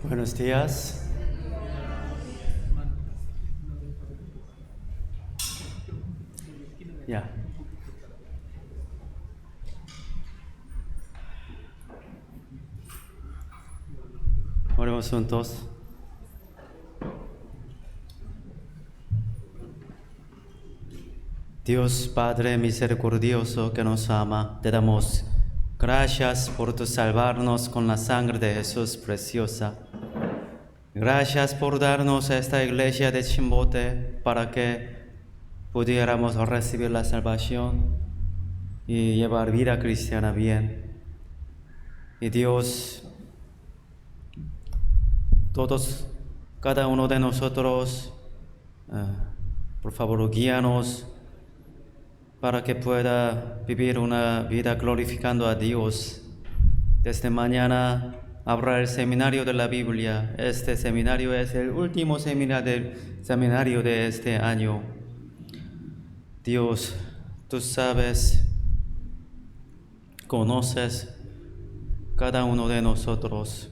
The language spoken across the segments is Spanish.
Buenos días. Ya. Oremos juntos. Dios Padre misericordioso que nos ama, te damos gracias por tu salvarnos con la sangre de Jesús preciosa. Gracias por darnos esta iglesia de Chimbote para que pudiéramos recibir la salvación y llevar vida cristiana bien. Y Dios, cada uno de nosotros, por favor, guíanos para que pueda vivir una vida glorificando a Dios. Desde mañana habrá el seminario de la Biblia. Este seminario es el último seminario de este año. Dios, tú sabes, conoces cada uno de nosotros.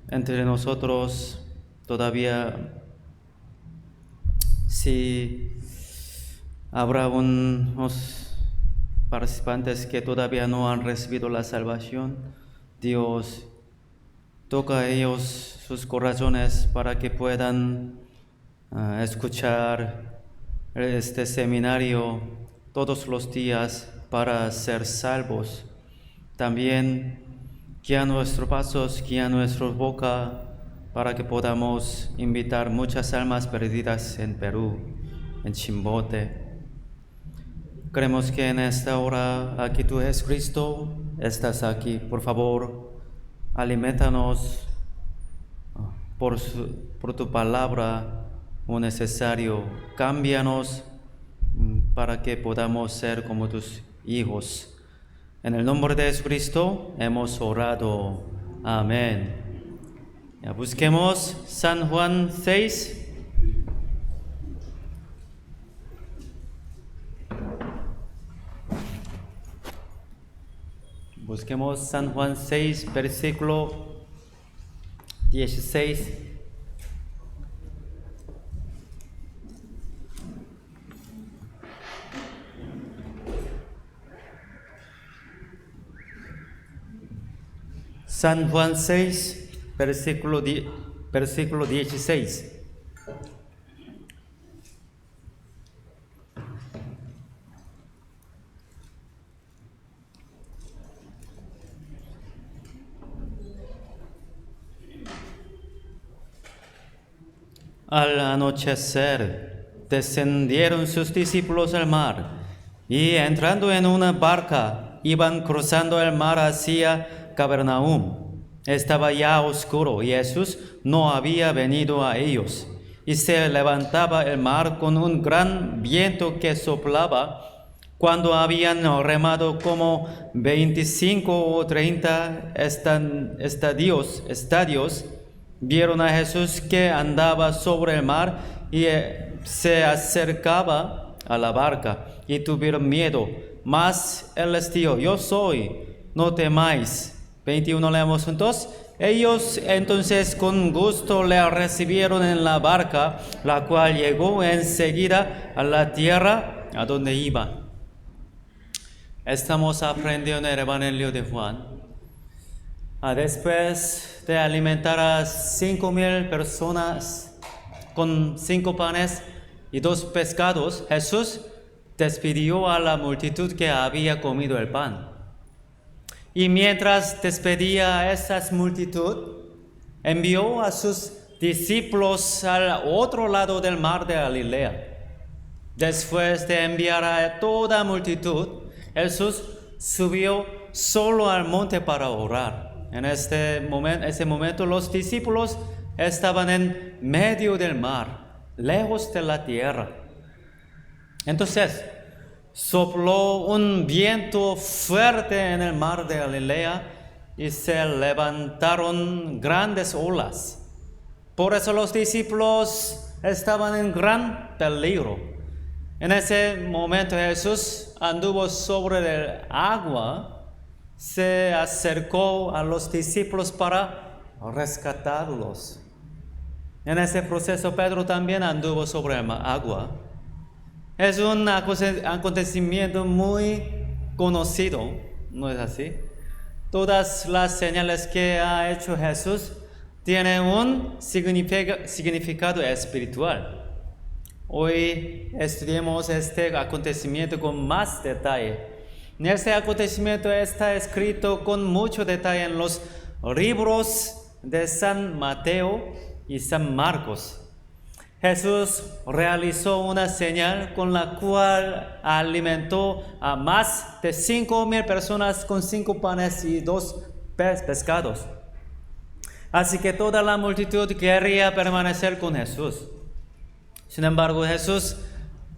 Entre nosotros todavía, si habrá unos participantes que todavía no han recibido la salvación, Dios, toca a ellos sus corazones para que puedan escuchar este seminario todos los días para ser salvos. También guía nuestros pasos, guía nuestra boca para que podamos invitar muchas almas perdidas en Perú, en Chimbote. Creemos que en esta hora aquí tú, Jesucristo, estás aquí. Por favor, alimentanos por tu palabra, o necesario. Cámbianos para que podamos ser como tus hijos. En el nombre de Jesucristo hemos orado. Amén. Ya busquemos San Juan 6. Busquemos San Juan 6, versículo 16. San Juan 6, versículo 16. Al anochecer, descendieron sus discípulos al mar, y entrando en una barca, iban cruzando el mar hacia Capernaum. Estaba ya oscuro, y Jesús no había venido a ellos. Y se levantaba el mar con un gran viento que soplaba. Cuando habían remado como 25 o 30 estadios, vieron a Jesús que andaba sobre el mar y se acercaba a la barca, y tuvieron miedo. Mas él les dijo: yo soy, no temáis. 21 leemos juntos. Ellos entonces con gusto le recibieron en la barca, la cual llegó enseguida a la tierra a donde iba. Estamos aprendiendo el Evangelio de Juan. Después de alimentar a 5,000 personas con 5 panes y 2 pescados, Jesús despidió a la multitud que había comido el pan. Y mientras despedía a esa multitud, envió a sus discípulos al otro lado del mar de Galilea. Después de enviar a toda multitud, Jesús subió solo al monte para orar. En ese momento los discípulos estaban en medio del mar, lejos de la tierra. Entonces sopló un viento fuerte en el mar de Galilea y se levantaron grandes olas. Por eso los discípulos estaban en gran peligro. En ese momento Jesús anduvo sobre el agua, se acercó a los discípulos para rescatarlos. En ese proceso Pedro también anduvo sobre el agua. Es un acontecimiento muy conocido, ¿no es así? Todas las señales que ha hecho Jesús tienen un significado espiritual. Hoy estudiemos este acontecimiento con más detalle. Este acontecimiento está escrito con mucho detalle en los libros de San Mateo y San Marcos. Jesús realizó una señal con la cual alimentó a más de 5,000 personas con 5 panes y 2 pescados. Así que toda la multitud quería permanecer con Jesús. Sin embargo, Jesús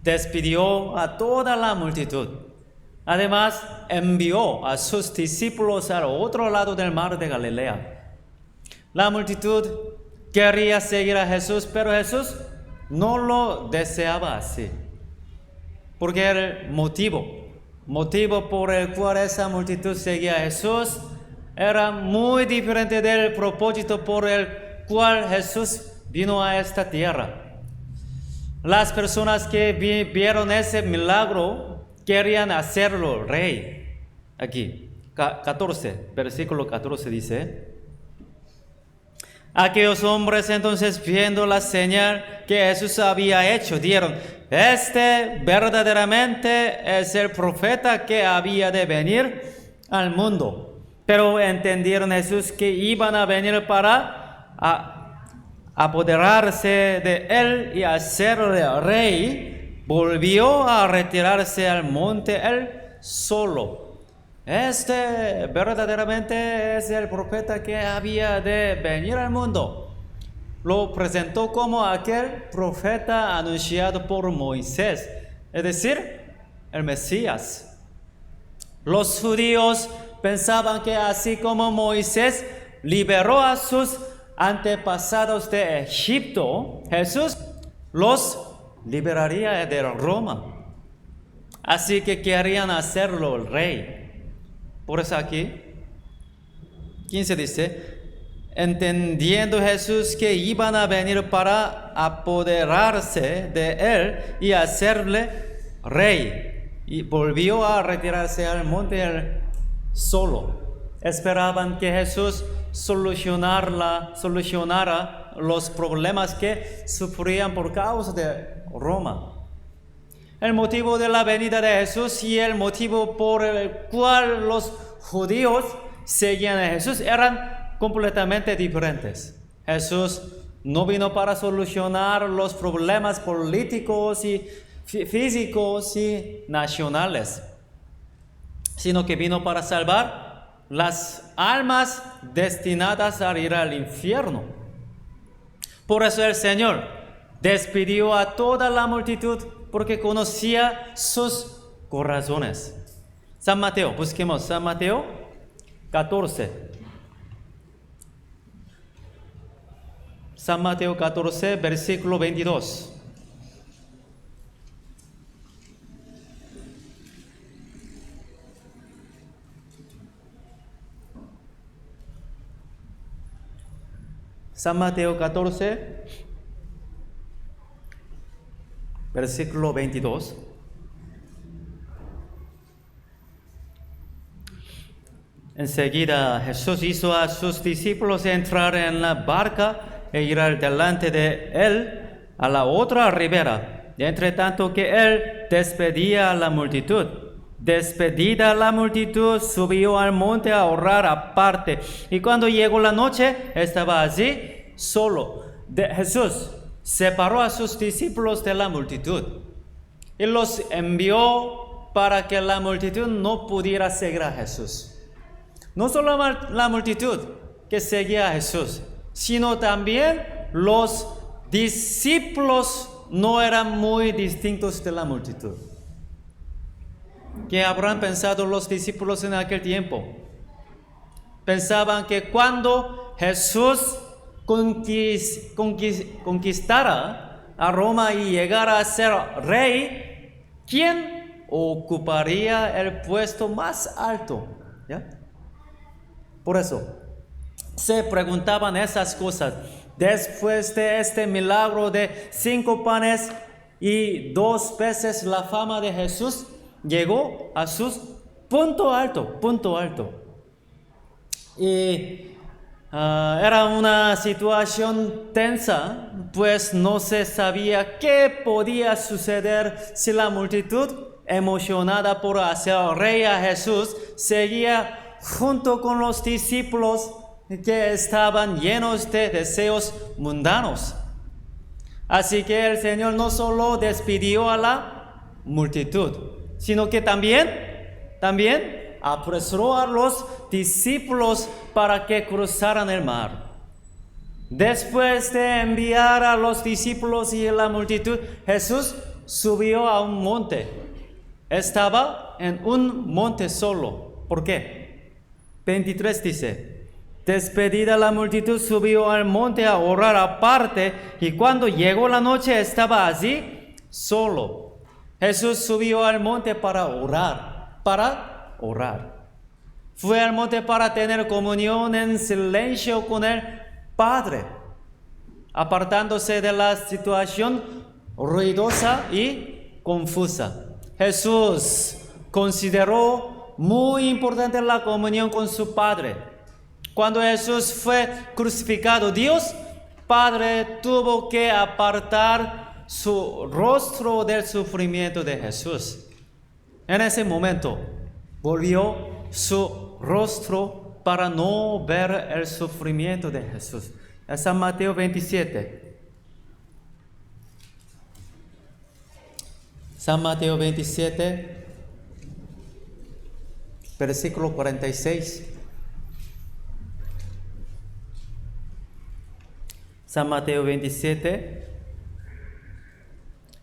despidió a toda la multitud. Además, envió a sus discípulos al otro lado del mar de Galilea. La multitud quería seguir a Jesús, pero Jesús no lo deseaba así. Porque el motivo por el cual esa multitud seguía a Jesús era muy diferente del propósito por el cual Jesús vino a esta tierra. Las personas que vieron ese milagro querían hacerlo rey. Aquí, 14, versículo 14 dice: aquellos hombres entonces, viendo la señal que Jesús había hecho, dijeron: este verdaderamente es el profeta que había de venir al mundo. Pero entendieron Jesús que iban a venir para apoderarse de él y hacerle rey. Volvió a retirarse al monte él solo. Este verdaderamente es el profeta que había de venir al mundo. Lo presentó como aquel profeta anunciado por Moisés, es decir, el Mesías. Los judíos pensaban que así como Moisés liberó a sus antepasados de Egipto, Jesús los liberaría de Roma. Así que querían hacerlo rey. Por eso aquí, 15 dice: entendiendo Jesús que iban a venir para apoderarse de él y hacerle rey, y volvió a retirarse al monte solo. Esperaban que Jesús solucionara los problemas que sufrían por causa de Roma. El motivo de la venida de Jesús y el motivo por el cual los judíos seguían a Jesús eran completamente diferentes. Jesús no vino para solucionar los problemas políticos y físicos y nacionales, sino que vino para salvar las almas destinadas a ir al infierno. Por eso el Señor despidió a toda la multitud, porque conocía sus corazones. San Mateo, busquemos San Mateo 14. San Mateo 14, versículo 22. San Mateo 14, versículo 22. Enseguida Jesús hizo a sus discípulos entrar en la barca e ir delante de él a la otra ribera, entre tanto que él despedía a la multitud. Despedida la multitud, subió al monte a orar aparte. Y cuando llegó la noche, estaba allí solo. Jesús separó a sus discípulos de la multitud y los envió para que la multitud no pudiera seguir a Jesús. No solo la multitud que seguía a Jesús, sino también los discípulos no eran muy distintos de la multitud. ¿Qué habrán pensado los discípulos en aquel tiempo? Pensaban que cuando Jesús conquistara a Roma y llegara a ser rey, ¿quién ocuparía el puesto más alto? ¿Ya? Por eso, se preguntaban esas cosas. Después de este milagro de 5 panes y 2 peces, la fama de Jesús llegó a sus punto alto. Y era una situación tensa, pues no se sabía qué podía suceder si la multitud, emocionada por hacer rey a Jesús, seguía junto con los discípulos que estaban llenos de deseos mundanos. Así que el Señor no solo despidió a la multitud, sino que también apresuró a los discípulos para que cruzaran el mar. Después de enviar a los discípulos y a la multitud, Jesús subió a un monte. Estaba en un monte solo. ¿Por qué? 23 dice: despedida la multitud, subió al monte a orar aparte, y cuando llegó la noche estaba allí solo. Jesús subió al monte para orar. Fue al monte para tener comunión en silencio con el Padre, apartándose de la situación ruidosa y confusa. Jesús consideró muy importante la comunión con su Padre. Cuando Jesús fue crucificado, Dios Padre tuvo que apartar su rostro del sufrimiento de Jesús. En ese momento, volvió su rostro para no ver el sufrimiento de Jesús. Es San Mateo 27. San Mateo 27, versículo 46. San Mateo 27,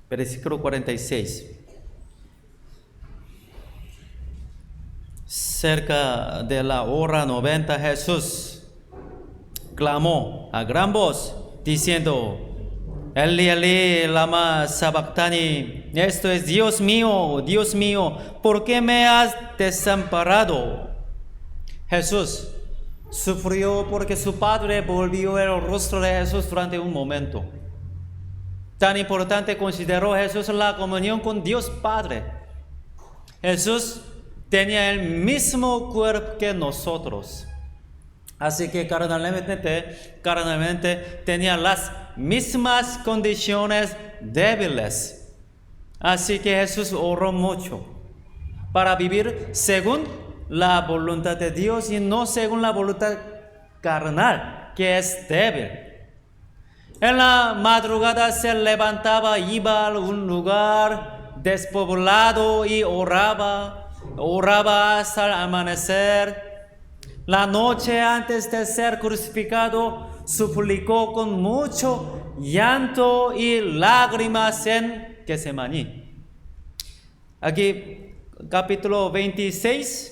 versículo 46. Cerca de la hora 90, Jesús clamó a gran voz, diciendo: Eli, Eli, lama sabactani. Esto es: Dios mío, ¿por qué me has desamparado? Jesús sufrió porque su Padre volvió el rostro de Jesús durante un momento. Tan importante consideró Jesús la comunión con Dios Padre. Jesús tenía el mismo cuerpo que nosotros. Así que carnalmente tenía las mismas condiciones débiles. Así que Jesús oró mucho para vivir según la voluntad de Dios y no según la voluntad carnal, que es débil. En la madrugada se levantaba, iba a un lugar despoblado y oraba hasta el amanecer. La noche antes de ser crucificado, suplicó con mucho llanto y lágrimas en Getsemaní. Aquí, capítulo 26,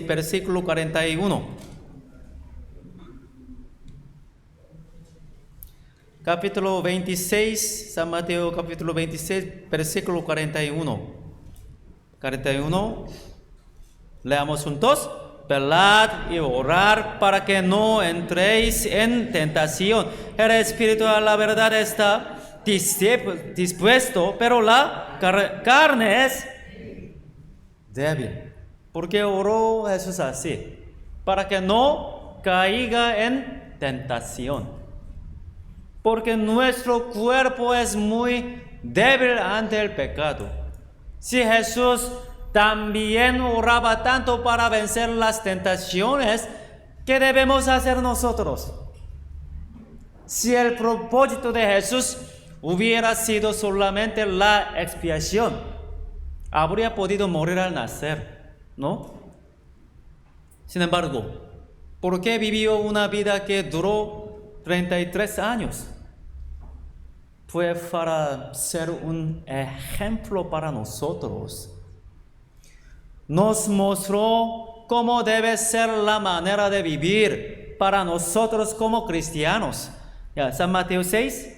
versículo 41. Capítulo 26, San Mateo, capítulo 26, versículo 41. 41. Leamos juntos. Velad y orar para que no entréis en tentación. El espíritu a la verdad está dispuesto, pero la carne es débil. ¿Por qué oró Jesús así? Para que no caiga en tentación. Porque nuestro cuerpo es muy débil ante el pecado. Si Jesús también oraba tanto para vencer las tentaciones, ¿qué debemos hacer nosotros? Si el propósito de Jesús hubiera sido solamente la expiación, habría podido morir al nacer, ¿no? Sin embargo, ¿por qué vivió una vida que duró 33 años? Fue para ser un ejemplo para nosotros. Nos mostró cómo debe ser la manera de vivir para nosotros como cristianos. Ya, San Mateo 6.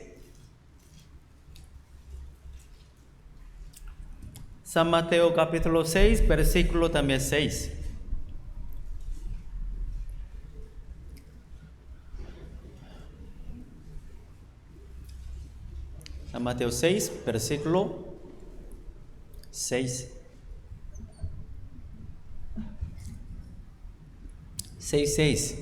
San Mateo capítulo 6, versículo también 6. San Mateo 6, versículo 6. 6:6.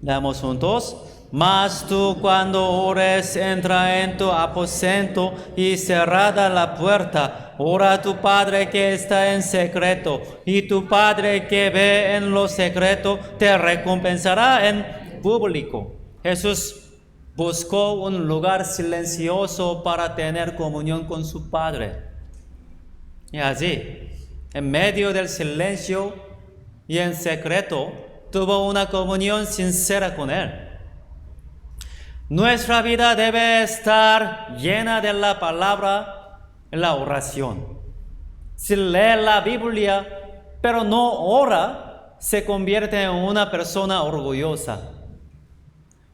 Leamos juntos. Mas tú cuando ores, entra en tu aposento y cerrada la puerta, ora a tu Padre que está en secreto, y tu Padre que ve en lo secreto te recompensará en público. Jesús buscó un lugar silencioso para tener comunión con su Padre. Y allí, en medio del silencio y en secreto, tuvo una comunión sincera con Él. Nuestra vida debe estar llena de la palabra y la oración. Si lee la Biblia, pero no ora, se convierte en una persona orgullosa.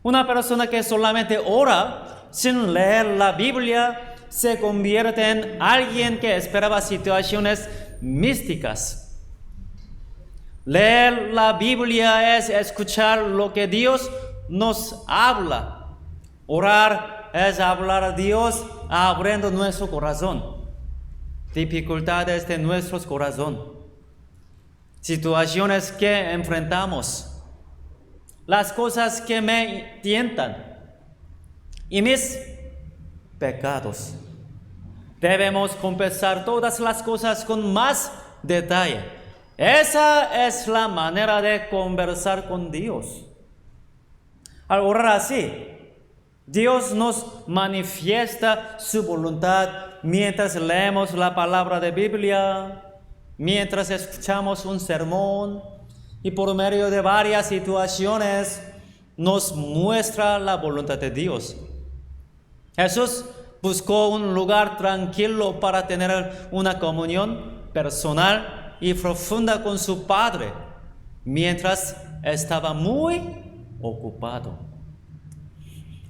Una persona que solamente ora sin leer la Biblia se convierte en alguien que esperaba situaciones místicas. Leer la Biblia es escuchar lo que Dios nos habla. Orar es hablar a Dios abriendo nuestro corazón, dificultades de nuestro corazón, situaciones que enfrentamos, las cosas que me tientan y mis pecados. Debemos confesar todas las cosas con más detalle. Esa es la manera de conversar con Dios. Al orar así, Dios nos manifiesta su voluntad mientras leemos la palabra de Biblia, mientras escuchamos un sermón y por medio de varias situaciones nos muestra la voluntad de Dios. Jesús buscó un lugar tranquilo para tener una comunión personal y profunda con su Padre, mientras estaba muy ocupado.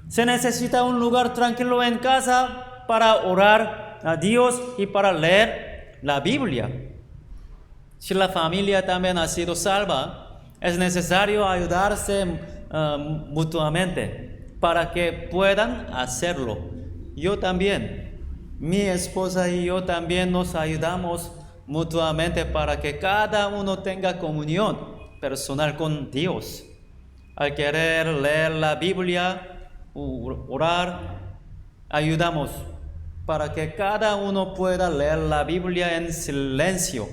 Se necesita un lugar tranquilo en casa para orar a Dios y para leer la Biblia. Si la familia también ha sido salva, es necesario ayudarse mutuamente para que puedan hacerlo. Yo también, mi esposa y yo también nos ayudamos mutuamente para que cada uno tenga comunión personal con Dios. Al querer leer la Biblia, orar, ayudamos para que cada uno pueda leer la Biblia en silencio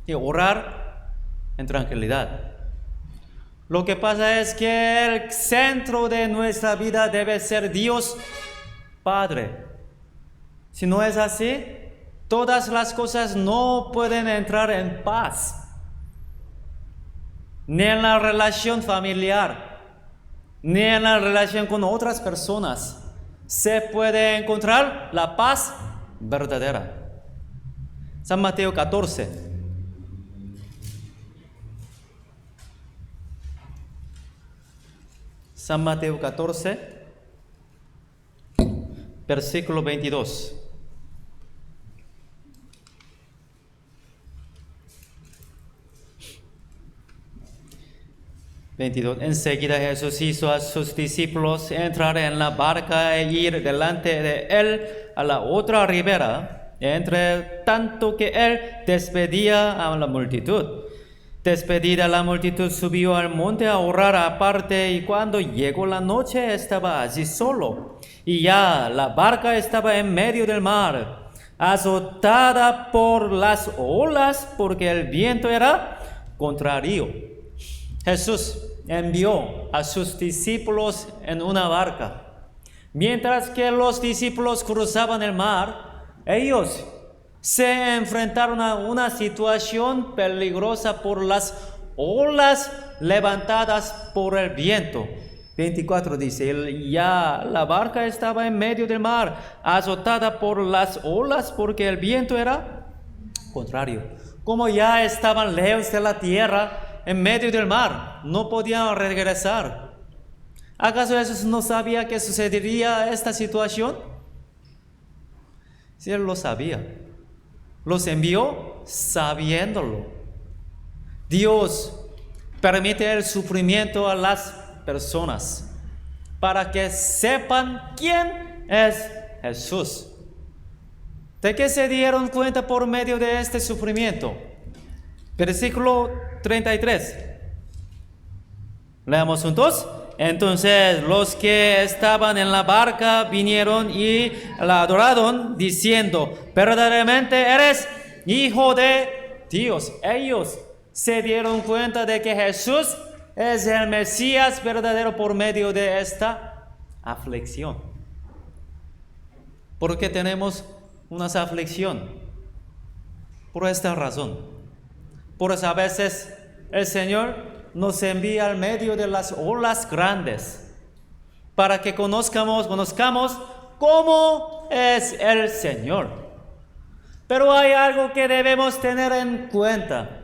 y orar en tranquilidad. Lo que pasa es que el centro de nuestra vida debe ser Dios Padre. Si no es así, todas las cosas no pueden entrar en paz, ni en la relación familiar, ni en la relación con otras personas se puede encontrar la paz verdadera. San Mateo 14. San Mateo 14, versículo 22. Enseguida Jesús hizo a sus discípulos entrar en la barca e ir delante de él a la otra ribera, entre tanto que él despedía a la multitud. Despedida la multitud, subió al monte a orar aparte, y cuando llegó la noche estaba allí solo. Y ya la barca estaba en medio del mar, azotada por las olas, porque el viento era contrario. Jesús envió a sus discípulos en una barca. Mientras que los discípulos cruzaban el mar, ellos se enfrentaron a una situación peligrosa por las olas levantadas por el viento. 24 dice, ya la barca estaba en medio del mar, azotada por las olas porque el viento era contrario. Como ya estaban lejos de la tierra, en medio del mar, no podían regresar. ¿Acaso Jesús no sabía que sucedería esta situación? Sí, él lo sabía. Los envió sabiéndolo. Dios permite el sufrimiento a las personas para que sepan quién es Jesús. ¿De qué se dieron cuenta por medio de este sufrimiento? Versículo 33. Leamos juntos. Entonces los que estaban en la barca vinieron y la adoraron, diciendo: verdaderamente eres Hijo de Dios. Ellos se dieron cuenta de que Jesús es el Mesías verdadero por medio de esta aflicción. ¿Por qué tenemos una aflicción? Por esta razón. Por eso a veces el Señor nos envía al medio de las olas grandes para que conozcamos cómo es el Señor. Pero hay algo que debemos tener en cuenta.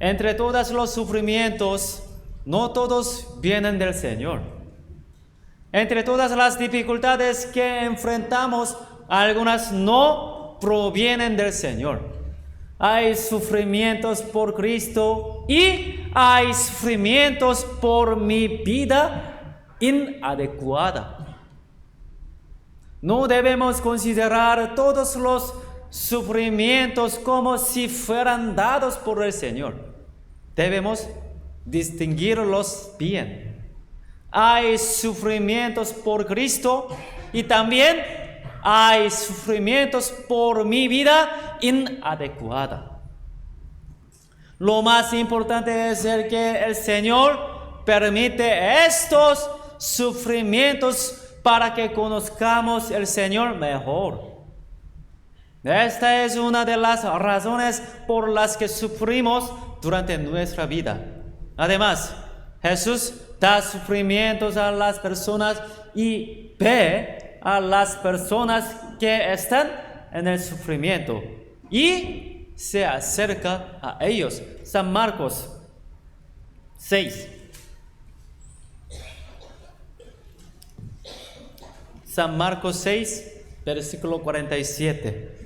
Entre todos los sufrimientos, no todos vienen del Señor. Entre todas las dificultades que enfrentamos, algunas no provienen del Señor. Hay sufrimientos por Cristo y hay sufrimientos por mi vida inadecuada. No debemos considerar todos los sufrimientos como si fueran dados por el Señor. Debemos distinguirlos bien. Hay sufrimientos por Cristo y también hay sufrimientos por mi vida inadecuada. Lo más importante es el que el Señor permite estos sufrimientos para que conozcamos el Señor mejor. Esta es una de las razones por las que sufrimos durante nuestra vida. Además, Jesús da sufrimientos a las personas y ve a las personas que están en el sufrimiento y se acerca a ellos. San Marcos 6. San Marcos 6, versículo 47.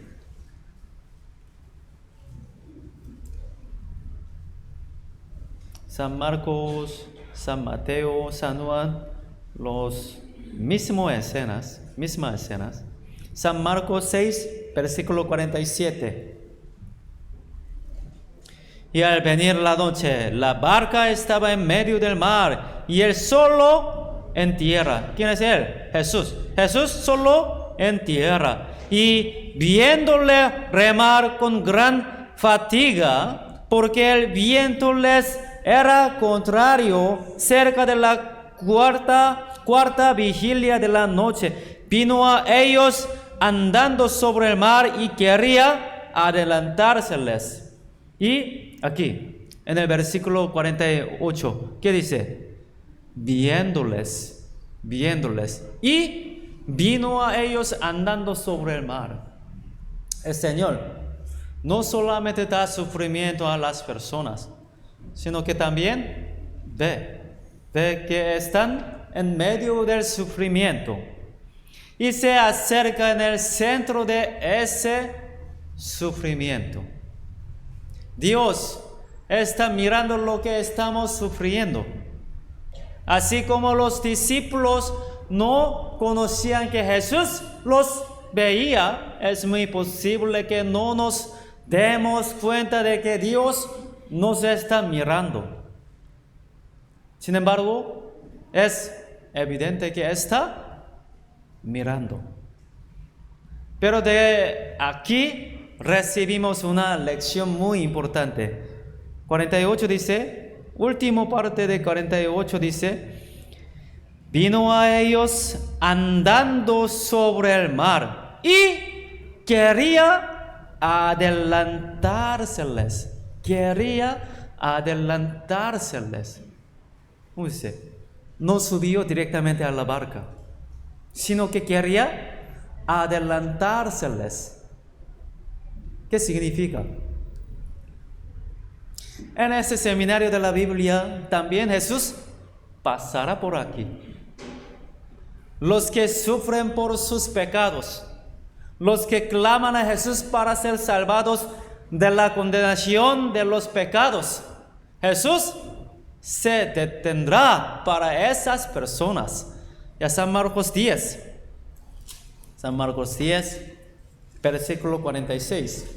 San Marcos, San Mateo, San Juan, los mismas escenas. San Marcos 6, versículo 47. Y al venir la noche, la barca estaba en medio del mar y él solo en tierra. ¿Quién es él? Jesús. Jesús solo en tierra. Y viéndole remar con gran fatiga, porque el viento les era contrario, cerca de la cuarta vigilia de la noche, vino a ellos andando sobre el mar y quería adelantárseles. Y aquí, en el versículo 48, ¿qué dice? Viéndoles, y vino a ellos andando sobre el mar. El Señor no solamente da sufrimiento a las personas, sino que también ve que están en medio del sufrimiento y se acerca en el centro de ese sufrimiento. Dios está mirando lo que estamos sufriendo. Así como los discípulos no conocían que Jesús los veía, es muy posible que no nos demos cuenta de que Dios nos está mirando. Sin embargo, es evidente que está mirando. Pero de aquí recibimos una lección muy importante. 48 dice, última parte de 48 dice, vino a ellos andando sobre el mar y quería adelantárseles. ¿Cómo dice? No subió directamente a la barca, sino que quería adelantárseles. ¿Qué significa? En este seminario de la Biblia también Jesús pasará por aquí. Los que sufren por sus pecados, los que claman a Jesús para ser salvados de la condenación de los pecados, Jesús se detendrá para esas personas. Ya San Marcos 10. San Marcos 10, versículo 46.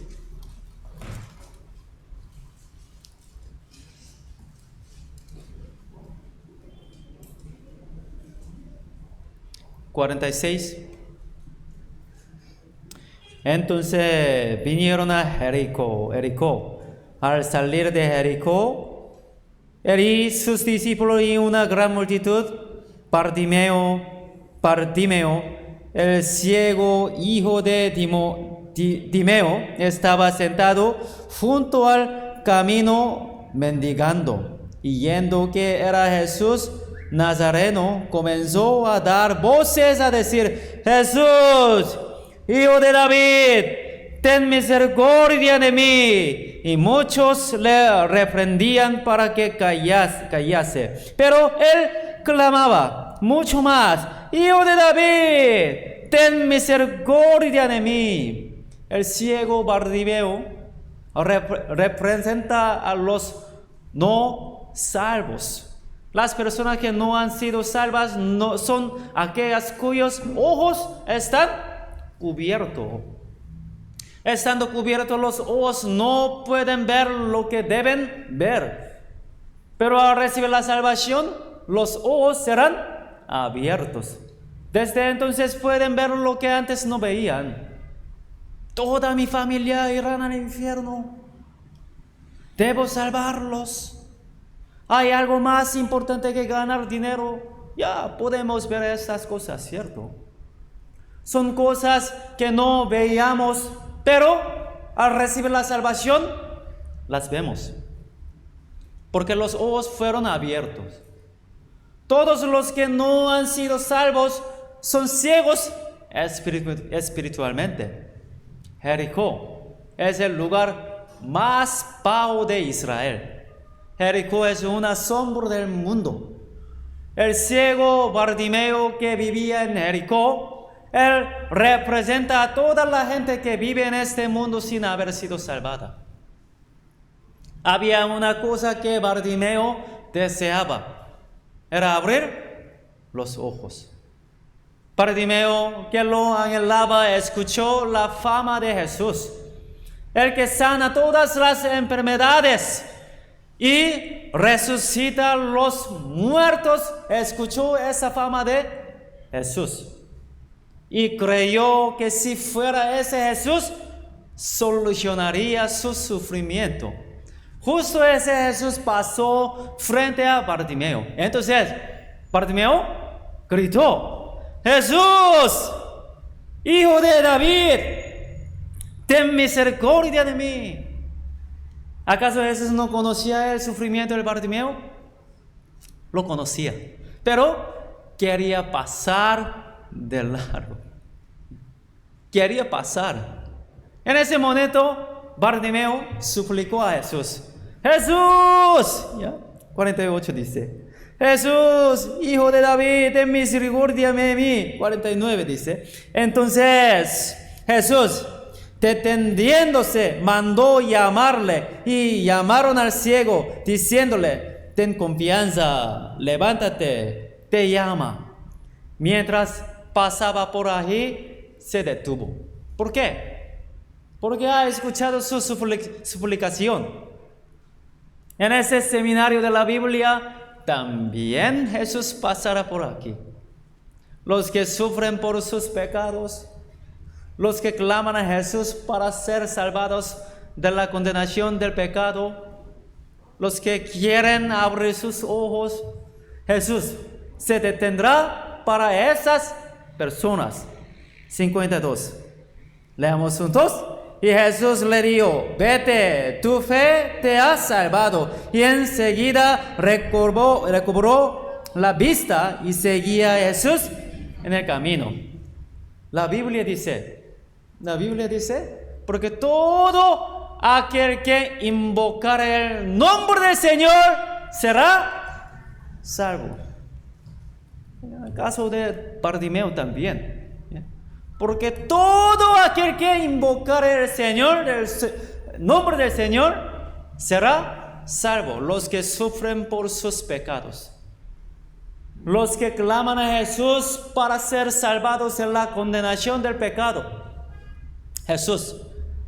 Entonces vinieron a Jericó. Al salir de Jericó, él y sus discípulos y una gran multitud, Bartimeo, el ciego hijo de Timeo, estaba sentado junto al camino mendigando. Y yendo que era Jesús Nazareno, comenzó a dar voces a decir: Jesús, Hijo de David, ten misericordia de mí. Y muchos le reprendían para que callase. Pero él clamaba mucho más: Hijo de David, ten misericordia de mí. El ciego Bartimeo representa a los no salvos. Las personas que no han sido salvas no son aquellas cuyos ojos están cubiertos. Estando cubiertos los ojos, no pueden ver lo que deben ver. Pero al recibir la salvación, los ojos serán abiertos. Desde entonces pueden ver lo que antes no veían. Toda mi familia irán al infierno. Debo salvarlos. Hay algo más importante que ganar dinero. Ya podemos ver estas cosas, ¿cierto? Son cosas que no veíamos, pero al recibir la salvación, las vemos. Porque los ojos fueron abiertos. Todos los que no han sido salvos son ciegos espiritualmente. Jericó es el lugar más bajo de Israel. Jericó es una sombra del mundo. El ciego Bartimeo que vivía en Jericó, él representa a toda la gente que vive en este mundo sin haber sido salvada. Había una cosa que Bartimeo deseaba, era abrir los ojos. Bartimeo, que lo anhelaba, escuchó la fama de Jesús, el que sana todas las enfermedades y resucita a los muertos. Escuchó esa fama de Jesús y creyó que si fuera ese Jesús, solucionaría su sufrimiento. Justo ese Jesús pasó frente a Bartimeo. Entonces, Bartimeo gritó: Jesús, Hijo de David, ten misericordia de mí. ¿Acaso Jesús no conocía el sufrimiento de Bartimeo? Lo conocía, pero quería pasar de largo. Quería pasar. En ese momento, Bartimeo suplicó a Jesús: Jesús, ¿ya? 48 dice: Jesús, Hijo de David, ten misericordia de mí. 49 dice: Entonces Jesús, detendiéndose, mandó llamarle, y llamaron al ciego, diciéndole: ten confianza, levántate, te llama. Mientras pasaba por allí, se detuvo. ¿Por qué? Porque ha escuchado su suplicación. En ese seminario de la Biblia, también Jesús pasará por aquí. Los que sufren por sus pecados, los que claman a Jesús para ser salvados de la condenación del pecado, los que quieren abrir sus ojos, Jesús se detendrá para esas personas. 52. Leamos juntos. Y Jesús le dijo: vete, tu fe te ha salvado. Y enseguida recobró la vista y seguía a Jesús en el camino. La Biblia dice, porque todo aquel que invocare el nombre del Señor será salvo. En el caso de Bartimeo también. Porque todo aquel que invocare el Señor, el nombre del Señor, será salvo. Los que sufren por sus pecados. los que claman a Jesús para ser salvados de la condenación del pecado. Jesús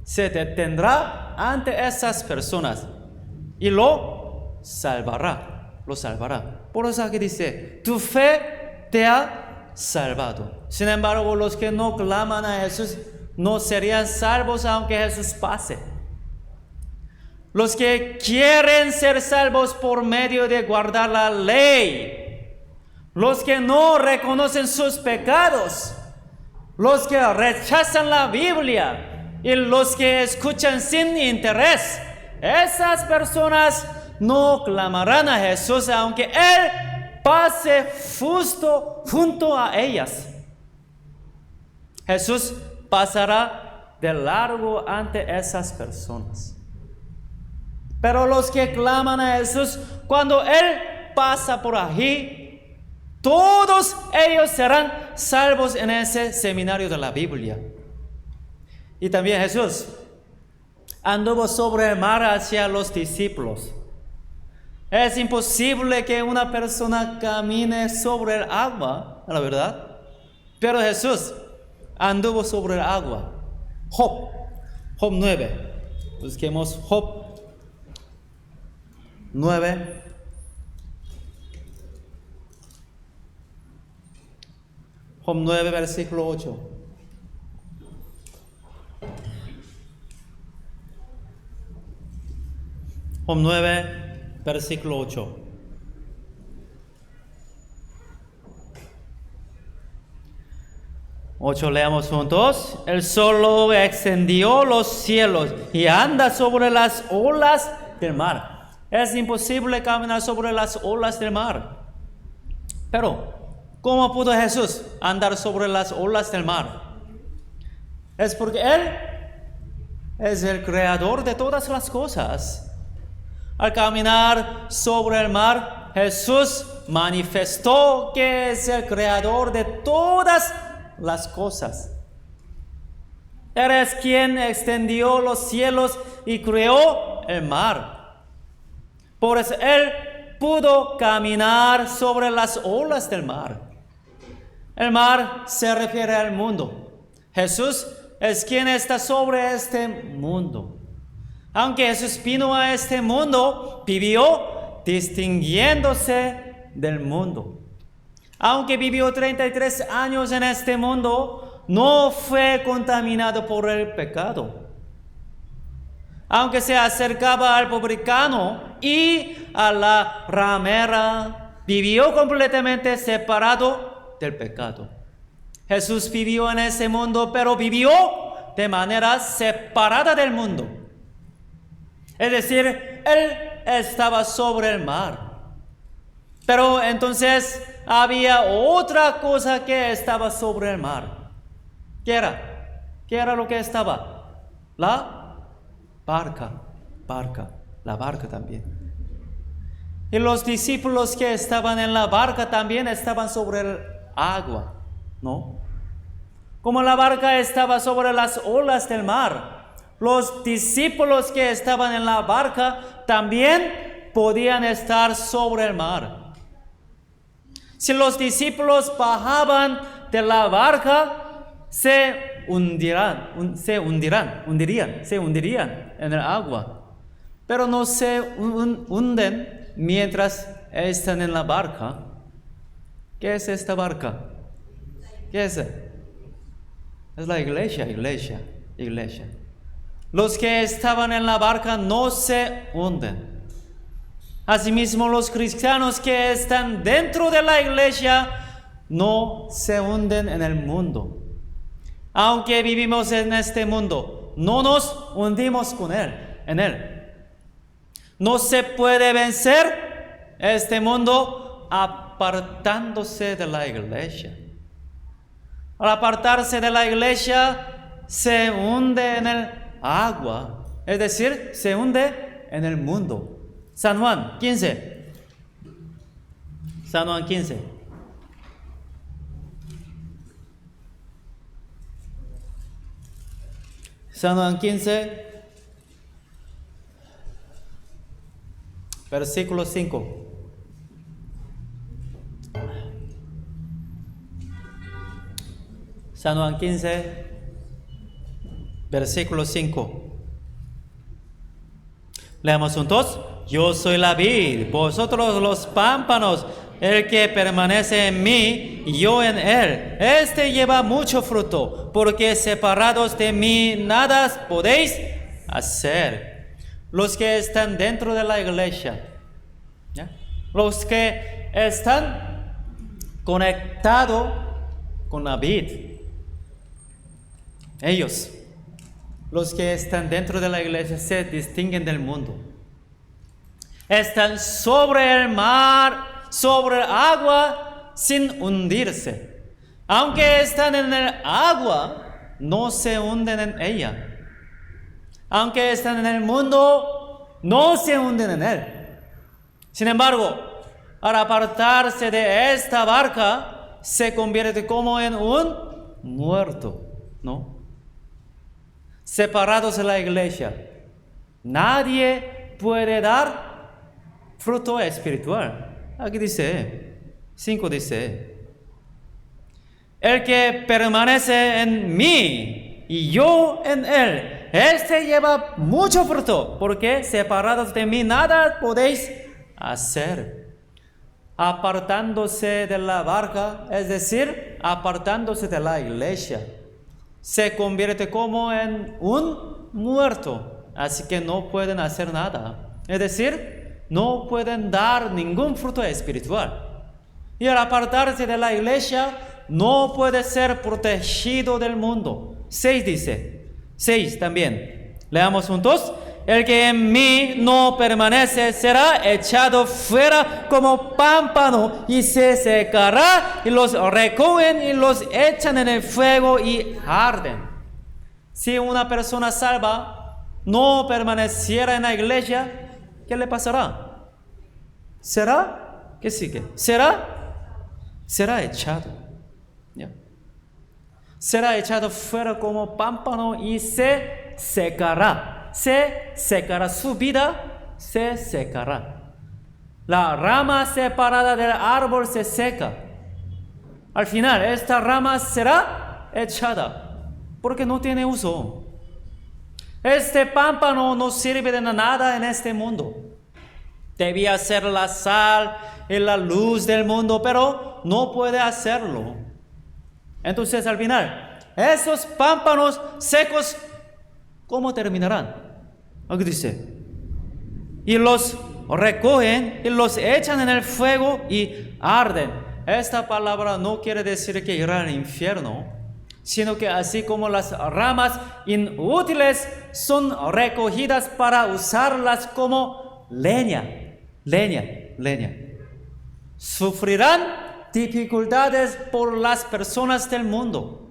se detendrá ante esas personas y lo salvará. Por eso aquí dice, tu fe te ha salvado. Sin embargo, los que no claman a Jesús no serían salvos aunque Jesús pase. Los que quieren ser salvos por medio de guardar la ley, los que no reconocen sus pecados, los que rechazan la Biblia y los que escuchan sin interés, esas personas no clamarán a Jesús aunque Él pase justo junto a ellas. Jesús pasará de largo ante esas personas. Pero los que claman a Jesús, cuando Él pasa por allí, todos ellos serán salvos en ese seminario de la Biblia. Y también Jesús anduvo sobre el mar hacia los discípulos. Es imposible que una persona camine sobre el agua, la verdad. Pero Jesús anduvo sobre el agua. Job 9. Busquemos Job 9. Job 9, versículo 8. Job 9, versículo 8. Leamos juntos. El sol extendió los cielos y anda sobre las olas del mar. Es imposible caminar sobre las olas del mar. Pero, ¿cómo pudo Jesús andar sobre las olas del mar? Es porque Él es el creador de todas las cosas. Al caminar sobre el mar, Jesús manifestó que es el creador de todas las cosas. Él es quien extendió los cielos y creó el mar. Por eso Él pudo caminar sobre las olas del mar. El mar se refiere al mundo. Jesús es quien está sobre este mundo. Aunque Jesús vino a este mundo, vivió distinguiéndose del mundo. Aunque vivió 33 años en este mundo, no fue contaminado por el pecado. Aunque se acercaba al publicano y a la ramera, vivió completamente separado del pecado. Jesús vivió en ese mundo, pero vivió de manera separada del mundo. Es decir, Él estaba sobre el mar. Pero entonces había otra cosa que estaba sobre el mar. ¿Qué era? ¿Qué era lo que estaba? La barca, la barca también. Y los discípulos que estaban en la barca también estaban sobre el agua, ¿no? Como la barca estaba sobre las olas del mar, los discípulos que estaban en la barca también podían estar sobre el mar. Si los discípulos bajaban de la barca, se hundirían en el agua. Pero no se hunden mientras están en la barca. ¿Qué es esta barca? ¿Qué es? Es la iglesia. Los que estaban en la barca no se hunden. Asimismo, los cristianos que están dentro de la iglesia no se hunden en el mundo. Aunque vivimos en este mundo, no nos hundimos en él. No se puede vencer este mundo apartándose de la iglesia. Al apartarse de la iglesia, se hunde en el agua, es decir, se hunde en el mundo. San Juan 15. San Juan 15. San Juan 15, versículo 5. San Juan 15, versículo 5. Leamos juntos. Yo soy la vid, vosotros los pámpanos. El que permanece en mí y yo en él, este lleva mucho fruto, porque separados de mí nada podéis hacer. Los que están dentro de la iglesia, ¿ya? Los que están conectados con la vid, ellos, los que están dentro de la iglesia, se distinguen del mundo. Están sobre el mar, sobre el agua, sin hundirse. Aunque están en el agua, no se hunden en ella. Aunque están en el mundo, no se hunden en él. Sin embargo, al apartarse de esta barca, se convierte como en un muerto, ¿no? Separados de la iglesia, nadie puede dar fruto espiritual. Aquí dice, 5 dice, el que permanece en mí y yo en él, este lleva mucho fruto, porque separados de mí nada podéis hacer. Apartándose de la barca, es decir, apartándose de la iglesia, se convierte como en un muerto, así que no pueden hacer nada. Es decir, no pueden dar ningún fruto espiritual. Y al apartarse de la iglesia, no puede ser protegido del mundo. 6 dice, 6 también. Leamos juntos. El que en mí no permanece será echado fuera como pámpano y se secará, y los recogen y los echan en el fuego y arden. Si una persona salva no permaneciera en la iglesia, ¿qué le pasará? ¿Será? ¿Qué sigue? Será echado. ¿Ya? Será echado fuera como pámpano y se secará. Se secará. Su vida se secará. La rama separada del árbol se seca. Al final, esta rama será echada porque no tiene uso. Este pámpano no sirve de nada en este mundo. Debía ser la sal y la luz del mundo, pero no puede hacerlo. Entonces, al final, esos pámpanos secos, ¿cómo terminarán? Aquí dice, y los recogen y los echan en el fuego y arden. Esta palabra no quiere decir que irán al infierno, sino que así como las ramas inútiles son recogidas para usarlas como leña, sufrirán dificultades por las personas del mundo.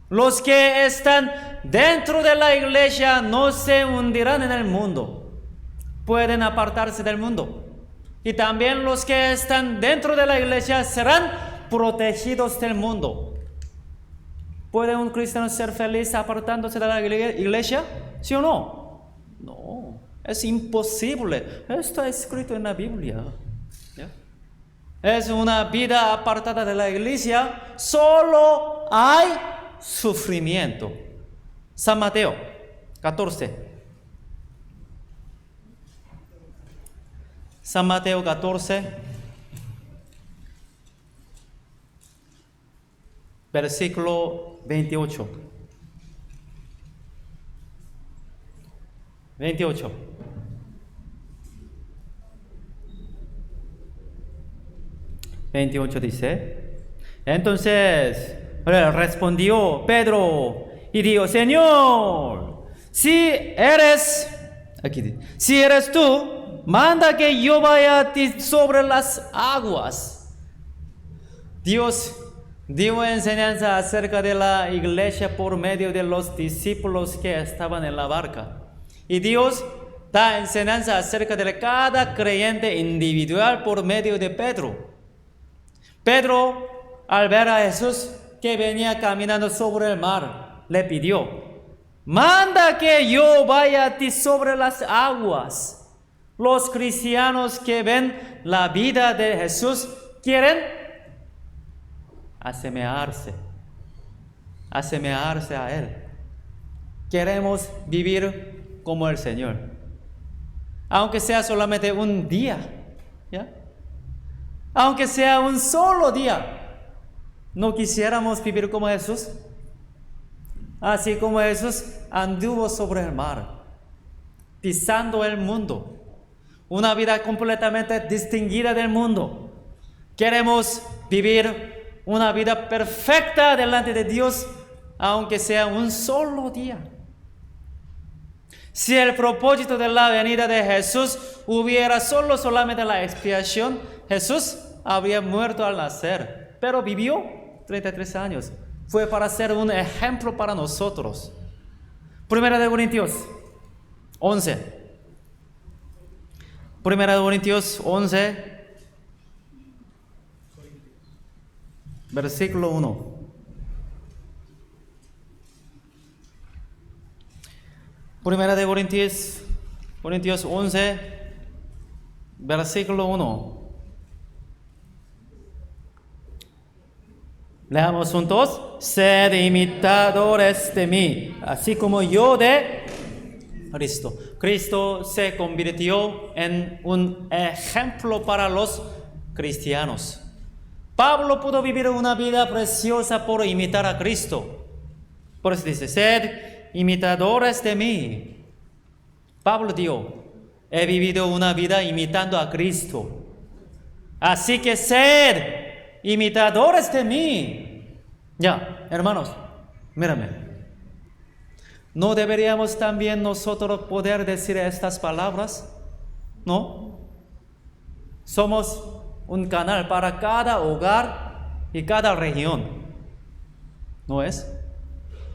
Los que están dentro de la iglesia no se hundirán en el mundo, pueden apartarse del mundo. Y también los que están dentro de la iglesia serán protegidos del mundo. ¿Puede un cristiano ser feliz apartándose de la iglesia? ¿Sí o no? No, es imposible. Está escrito en la Biblia. ¿Ya? Es una vida apartada de la iglesia. Solo hay sufrimiento. San Mateo 14. San Mateo 14, versículo 28. 28. Dice, entonces respondió Pedro y dijo, Señor, si eres tú, manda que yo vaya a ti sobre las aguas. Dios dio enseñanza acerca de la iglesia por medio de los discípulos que estaban en la barca. Y Dios da enseñanza acerca de cada creyente individual por medio de Pedro. Pedro, al ver a Jesús que venía caminando sobre el mar, le pidió, manda que yo vaya a ti sobre las aguas. Los cristianos que ven la vida de Jesús quieren asemejarse. asemejarse a Él. Queremos vivir como el Señor. Aunque sea solamente un día, ¿ya? Aunque sea un solo día, ¿no quisiéramos vivir como Jesús? Así como Jesús anduvo sobre el mar, pisando el mundo. Una vida completamente distinguida del mundo. Queremos vivir una vida perfecta delante de Dios, aunque sea un solo día. Si el propósito de la venida de Jesús hubiera solamente la expiación, Jesús habría muerto al nacer, pero vivió 33 años. Fue para ser un ejemplo para nosotros. Primera de Corintios 11. Primera de Corintios 11, versículo 1. Primera de Corintios 11, versículo 1. Leamos juntos. Sed imitadores de mí, así como yo de Cristo. Cristo se convirtió en un ejemplo para los cristianos. Pablo pudo vivir una vida preciosa por imitar a Cristo. Por eso dice, sed imitadores de mí. Pablo dijo, he vivido una vida imitando a Cristo. Así que sed imitadores de mí. Ya, hermanos, mírame. ¿No deberíamos también nosotros poder decir estas palabras? ¿No? Somos un canal para cada hogar y cada región. ¿No es?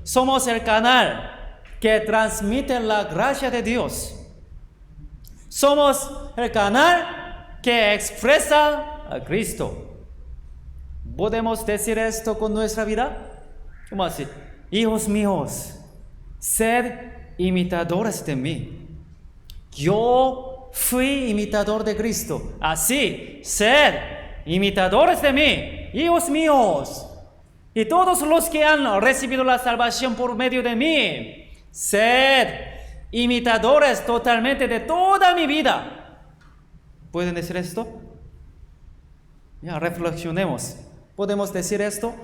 Somos el canal que transmite la gracia de Dios. Somos el canal que expresa a Cristo. ¿Podemos decir esto con nuestra vida? ¿Cómo así? Hijos míos, sed imitadores de mí. Yo fui imitador de Cristo. Así, sed imitadores de mí, hijos míos. Y todos los que han recibido la salvación por medio de mí, sed imitadores totalmente de toda mi vida. ¿Pueden decir esto? Ya, reflexionemos. ¿Podemos decir esto?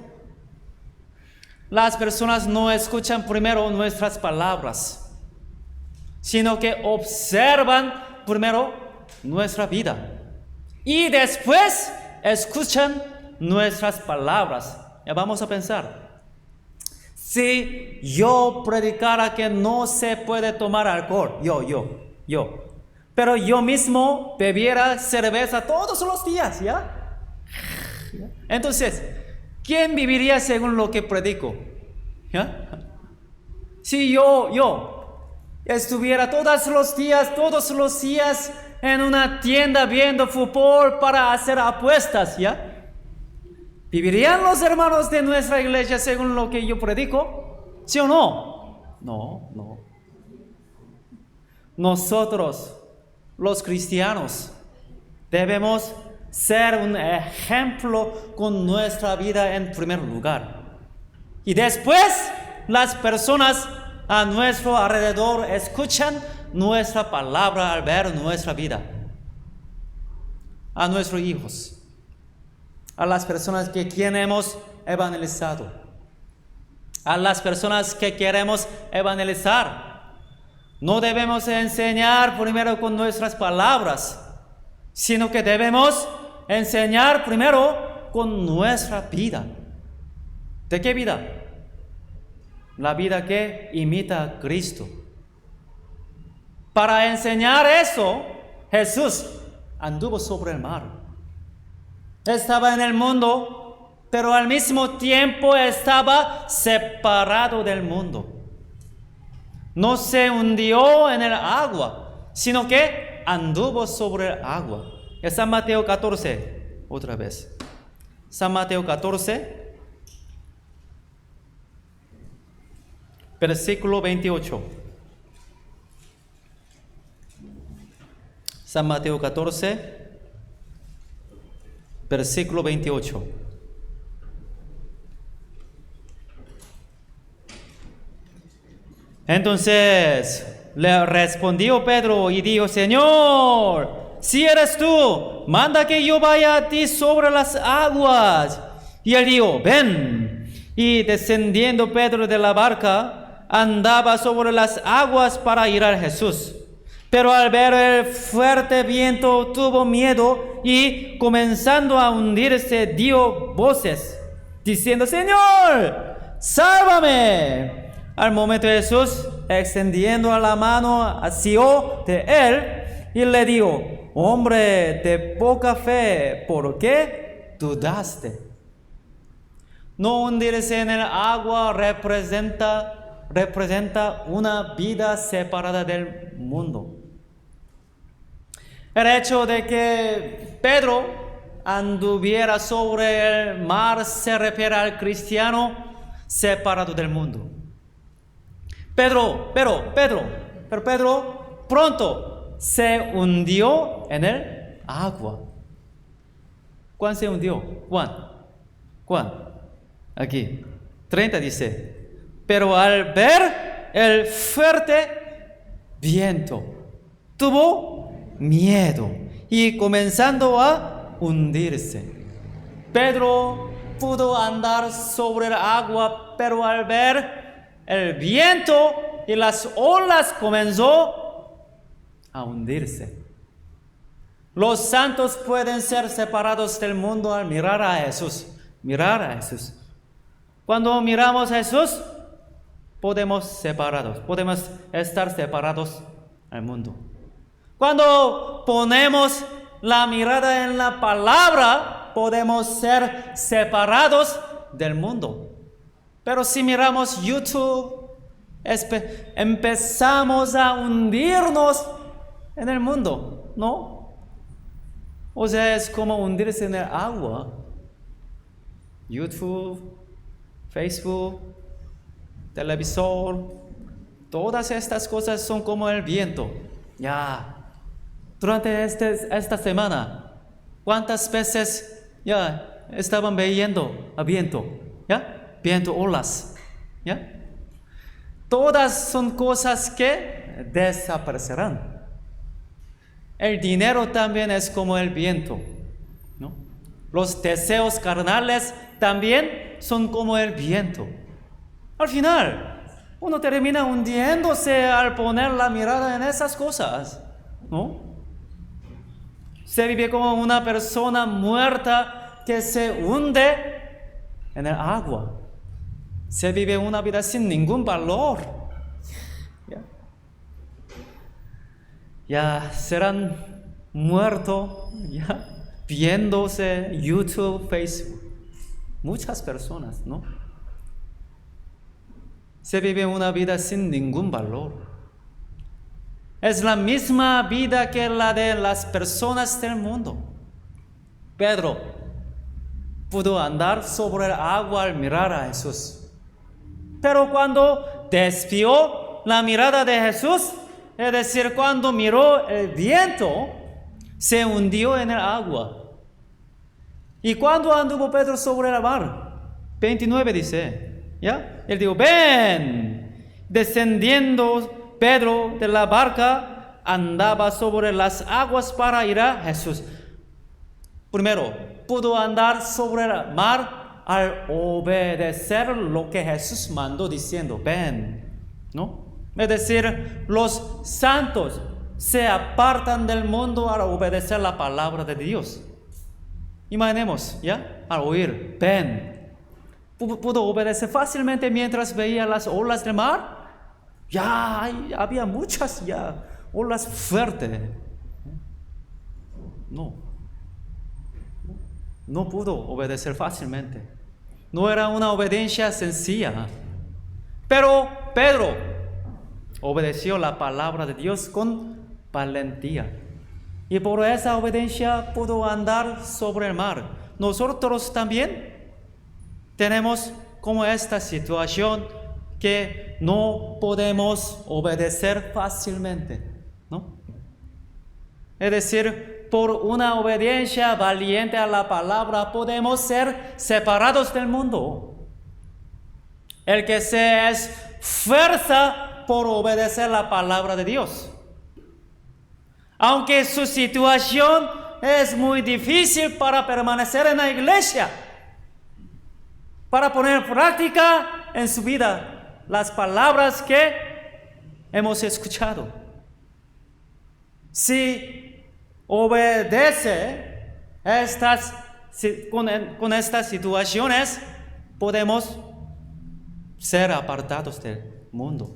Las personas no escuchan primero nuestras palabras, sino que observan primero nuestra vida y después escuchan nuestras palabras. Ya vamos a pensar. Si yo predicara que no se puede tomar alcohol, pero yo mismo bebiera cerveza todos los días, ¿ya? Entonces, ¿quién viviría según lo que predico? ¿Ya? Si yo estuviera todos los días en una tienda viendo fútbol para hacer apuestas, ¿ya? ¿Vivirían los hermanos de nuestra iglesia según lo que yo predico? ¿Sí o no? No. Nosotros, los cristianos, debemos ser un ejemplo con nuestra vida en primer lugar. Y después las personas a nuestro alrededor escuchan nuestra palabra al ver nuestra vida. A nuestros hijos, a las personas que hemos evangelizado, a las personas que queremos evangelizar. No debemos enseñar primero con nuestras palabras, sino que debemos enseñar primero con nuestra vida. ¿De qué vida? La vida que imita a Cristo. Para enseñar eso, Jesús anduvo sobre el mar. Estaba en el mundo, pero al mismo tiempo estaba separado del mundo. No se hundió en el agua, sino que anduvo sobre el agua. Es San Mateo 14, otra vez. San Mateo 14, versículo 28. San Mateo 14, versículo 28. Entonces le respondió Pedro y dijo: Señor, si eres tú, manda que yo vaya a ti sobre las aguas. Y él dijo: ven. Y descendiendo Pedro de la barca, andaba sobre las aguas para ir a Jesús. Pero al ver el fuerte viento tuvo miedo y, comenzando a hundirse, dio voces, diciendo: Señor, sálvame. Al momento Jesús, extendiendo la mano, asió de él y le dijo: hombre de poca fe, ¿por qué dudaste? No hundirse en el agua representa una vida separada del mundo. El hecho de que Pedro anduviera sobre el mar se refiere al cristiano separado del mundo. Pero Pedro pronto se hundió en el agua. ¿Cuándo se hundió? ¿Cuándo? Aquí, 30 dice: pero al ver el fuerte viento, tuvo miedo y comenzando a hundirse. Pedro pudo andar sobre el agua, pero al ver el viento y las olas comenzó a hundirse. Los santos pueden ser separados del mundo al mirar a Jesús. Cuando miramos a Jesús, podemos estar separados al mundo. Cuando ponemos la mirada en la palabra, podemos ser separados del mundo. Pero si miramos YouTube, empezamos a hundirnos en el mundo, ¿no? O sea, es como hundirse en el agua. YouTube, Facebook, televisor, todas estas cosas son como el viento. Ya, durante esta semana, ¿cuántas veces ya estaban viendo a viento? ¿Ya? Viento, olas. ¿Ya? Todas son cosas que desaparecerán. El dinero también es como el viento, ¿no? Los deseos carnales también son como el viento. Al final, uno termina hundiéndose al poner la mirada en esas cosas, ¿no? Se vive como una persona muerta que se hunde en el agua. Se vive una vida sin ningún valor. Ya serán muertos, ya viéndose YouTube, Facebook. Muchas personas, ¿no? Se vive una vida sin ningún valor. Es la misma vida que la de las personas del mundo. Pedro pudo andar sobre el agua al mirar a Jesús. Pero cuando desvió la mirada de Jesús, es decir, cuando miró el viento, se hundió en el agua. ¿Y cuándo anduvo Pedro sobre el mar? 29 dice, ¿ya? Él dijo: ven. Descendiendo Pedro de la barca, andaba sobre las aguas para ir a Jesús. Primero, pudo andar sobre el mar al obedecer lo que Jesús mandó diciendo: ven, ¿no? Es decir, los santos se apartan del mundo al obedecer la palabra de Dios. Imaginemos, ¿ya? Al oír, ven. Pudo obedecer fácilmente mientras veía las olas del mar. Ya había muchas olas fuertes. No pudo obedecer fácilmente. No era una obediencia sencilla. Pero Pedro obedeció la palabra de Dios con valentía. Y por esa obediencia pudo andar sobre el mar. Nosotros también tenemos como esta situación que no podemos obedecer fácilmente, ¿no? Es decir, por una obediencia valiente a la palabra podemos ser separados del mundo. El que se esfuerza por obedecer la palabra de Dios. Aunque su situación es muy difícil para permanecer en la iglesia, para poner en práctica en su vida las palabras que hemos escuchado. Si obedece con estas situaciones, podemos ser apartados del mundo.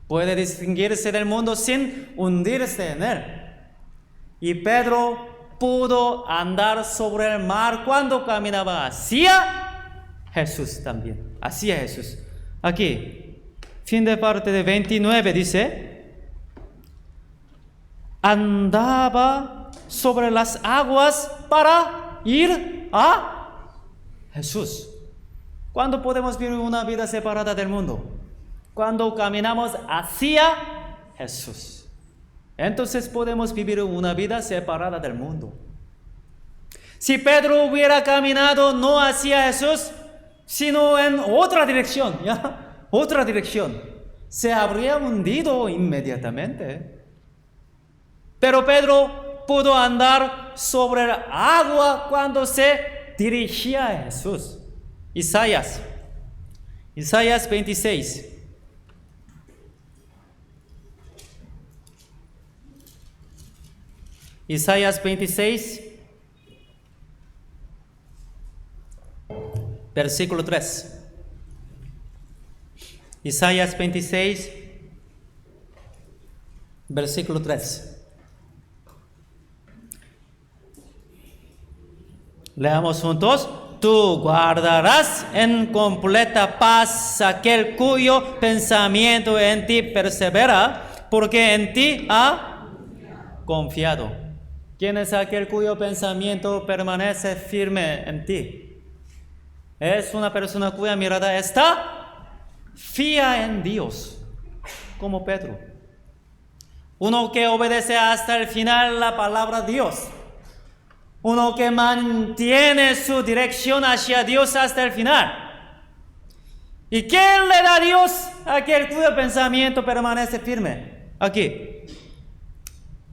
Puede distinguirse del mundo sin hundirse en él. Y Pedro pudo andar sobre el mar cuando caminaba hacia Jesús también. Hacia Jesús. Aquí, fin de parte de 29 dice, andaba sobre las aguas para ir a Jesús. ¿Cuándo podemos vivir una vida separada del mundo? Cuando caminamos hacia Jesús. Entonces podemos vivir una vida separada del mundo. Si Pedro hubiera caminado no hacia Jesús, sino en otra dirección, ¿ya? Otra dirección, se habría hundido inmediatamente. Pero Pedro pudo andar sobre el agua cuando se dirigía a Jesús. Isaías 26. Isaías 26, versículo 3. Isaías 26, versículo 3. Leamos juntos. Tú guardarás en completa paz aquel cuyo pensamiento en ti persevera, porque en ti ha confiado. ¿Quién es aquel cuyo pensamiento permanece firme en ti? Es una persona cuya mirada está fija en Dios, como Pedro. Uno que obedece hasta el final la palabra de Dios. Uno que mantiene su dirección hacia Dios hasta el final. ¿Y quién le da a Dios a aquel cuyo pensamiento permanece firme? Aquí.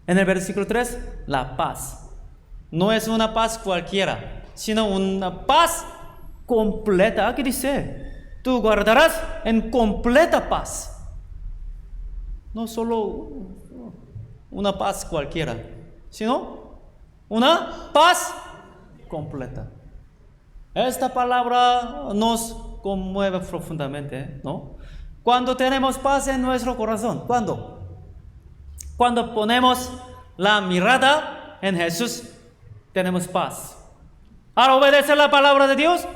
En el versículo 3, la paz. No es una paz cualquiera, sino una paz completa. Aquí dice, tú guardarás en completa paz. No solo una paz cualquiera, sino una paz completa. Esta palabra nos conmueve profundamente, ¿no? Cuando tenemos paz en nuestro corazón, ¿cuándo? Cuando ponemos la mirada en Jesús, tenemos paz. Al obedecer la palabra de Dios,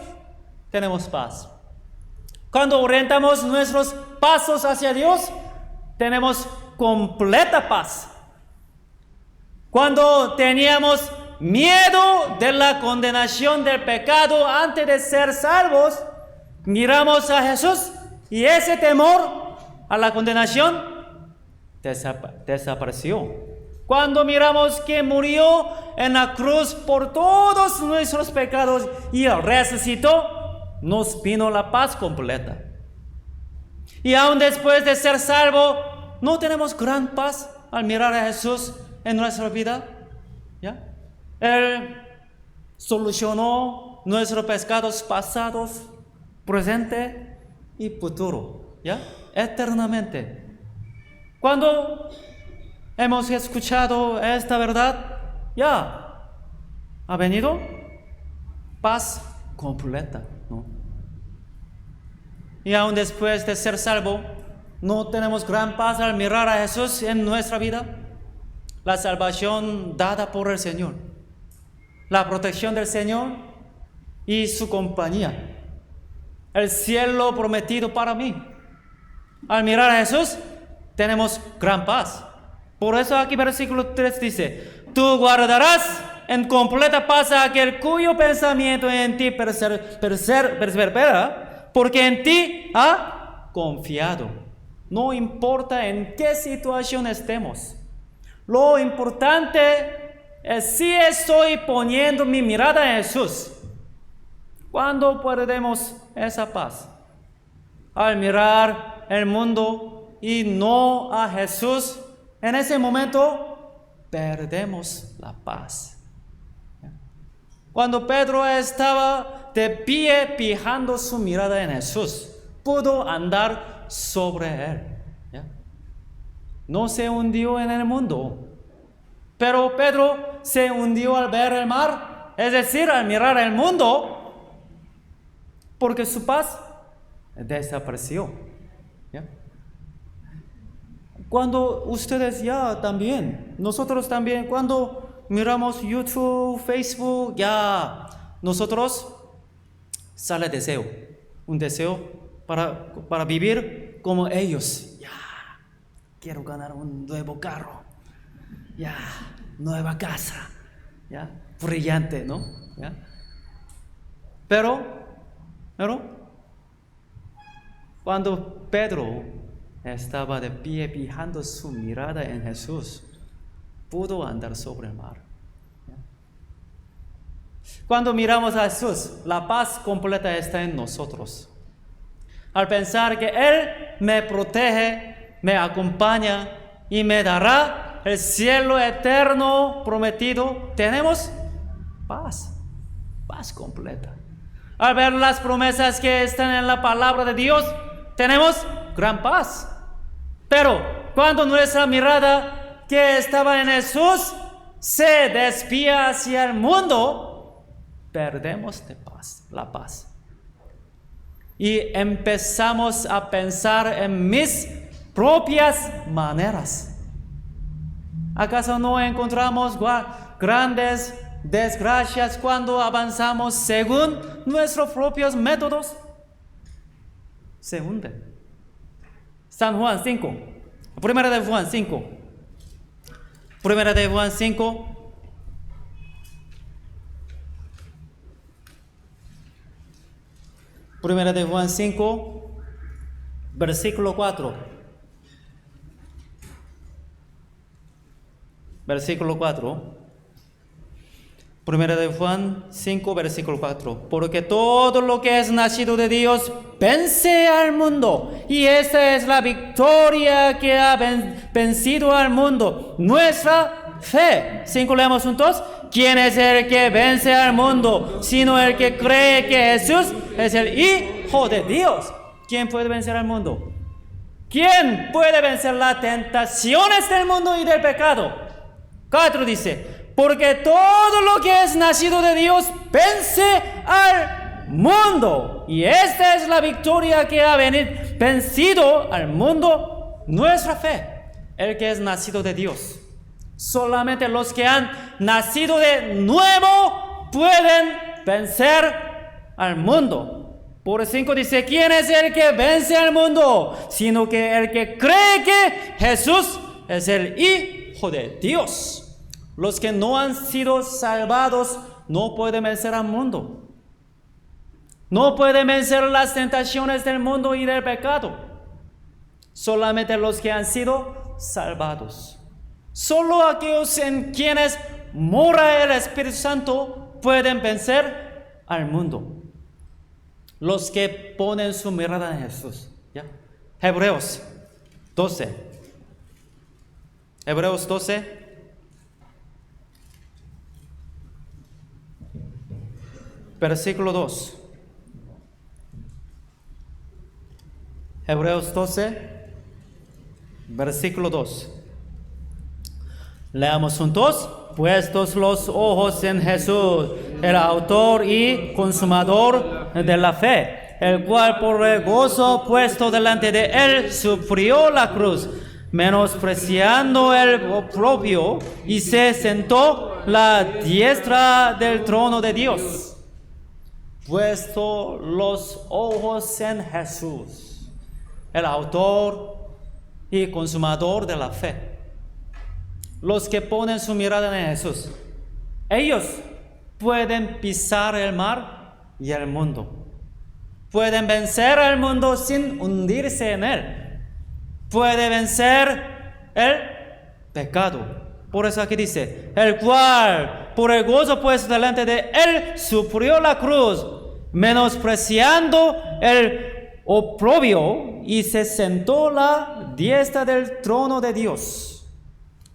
tenemos paz. Cuando orientamos nuestros pasos hacia Dios, tenemos completa paz. Cuando teníamos miedo de la condenación del pecado antes de ser salvos, miramos a Jesús y ese temor a la condenación desapareció. Cuando miramos que murió en la cruz por todos nuestros pecados y resucitó, nos vino la paz completa. Y aún después de ser salvo, ¿no tenemos gran paz al mirar a Jesús en nuestra vida? ¿Ya? Él solucionó nuestros pecados pasados, presente y futuro, ¿ya? Eternamente. Cuando hemos escuchado esta verdad, ya ha venido paz completa, ¿no? Y aún después de ser salvo, ¿no tenemos gran paz al mirar a Jesús en nuestra vida? La salvación dada por el Señor, la protección del Señor y su compañía, el cielo prometido para mí. Al mirar a Jesús, tenemos gran paz. Por eso aquí versículo 3 dice, tú guardarás en completa paz a aquel cuyo pensamiento en ti persevera, porque en ti ha confiado. No importa en qué situación estemos. Lo importante es si estoy poniendo mi mirada en Jesús. ¿Cuándo perdemos esa paz? Al mirar el mundo y no a Jesús, en ese momento perdemos la paz. Cuando Pedro estaba de pie fijando su mirada en Jesús, pudo andar sobre él. No se hundió en el mundo. Pero Pedro se hundió al ver el mar, es decir, al mirar el mundo, porque su paz desapareció. ¿Ya? Cuando ustedes también, nosotros también, cuando miramos YouTube, Facebook, nosotros sale deseo, un deseo para vivir como ellos. Quiero ganar un nuevo carro. Nueva casa, brillante, ¿no? Pero, cuando Pedro estaba de pie fijando su mirada en Jesús, pudo andar sobre el mar. Cuando miramos a Jesús, la paz completa está en nosotros. Al pensar que Él me protege, me acompaña y me dará el cielo eterno prometido, tenemos paz completa. Al ver las promesas que están en la palabra de Dios, tenemos gran paz. Pero cuando nuestra mirada que estaba en Jesús se desvía hacia el mundo, perdemos la paz. Y empezamos a pensar en mis propias maneras. ¿Acaso no encontramos grandes desgracias cuando avanzamos según nuestros propios métodos? Se hunde. San Juan 5. Primera de Juan 5. Primera de Juan 5. Primera de Juan 5, versículo 4. Versículo 4. Primera de Juan 5, versículo 4. Porque todo lo que es nacido de Dios vence al mundo. Y esta es la victoria que ha vencido al mundo. Nuestra fe. 5, leemos juntos. ¿Quién es el que vence al mundo? Sino el que cree que Jesús es el Hijo de Dios. ¿Quién puede vencer al mundo? ¿Quién puede vencer las tentaciones del mundo y del pecado? 4 dice, porque todo lo que es nacido de Dios vence al mundo. Y esta es la victoria que ha vencido al mundo, nuestra fe, el que es nacido de Dios. Solamente los que han nacido de nuevo pueden vencer al mundo. Por 5 dice, ¿quién es el que vence al mundo? Sino que el que cree que Jesús es el Hijo de Dios. Los que no han sido salvados no pueden vencer al mundo. No pueden vencer las tentaciones del mundo y del pecado. Solamente los que han sido salvados. Solo aquellos en quienes mora el Espíritu Santo pueden vencer al mundo. Los que ponen su mirada en Jesús. Hebreos 12. Hebreos 12. Versículo 2. Hebreos 12. Versículo 2. Leamos juntos. Puestos los ojos en Jesús, el autor y consumador de la fe, el cual por el gozo puesto delante de él sufrió la cruz, menospreciando el oprobio, y se sentó a la diestra del trono de Dios. Puesto los ojos en Jesús, el autor y consumador de la fe. Los que ponen su mirada en Jesús, ellos pueden pisar el mar y el mundo. Pueden vencer al mundo sin hundirse en él. Puede vencer el pecado. Por eso aquí dice, el cual por el gozo puesto delante de él sufrió la cruz, menospreciando el oprobio y se sentó a la diestra del trono de Dios.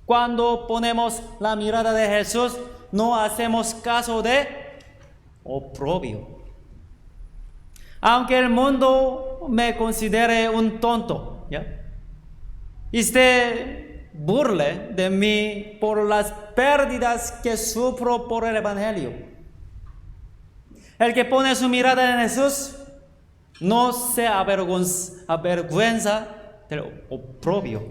Cuando ponemos la mirada de Jesús, no hacemos caso de oprobio. Aunque el mundo me considere un tonto, ¿ya? Y se burle de mí por las pérdidas que sufro por el Evangelio. El que pone su mirada en Jesús no se avergüenza del oprobio.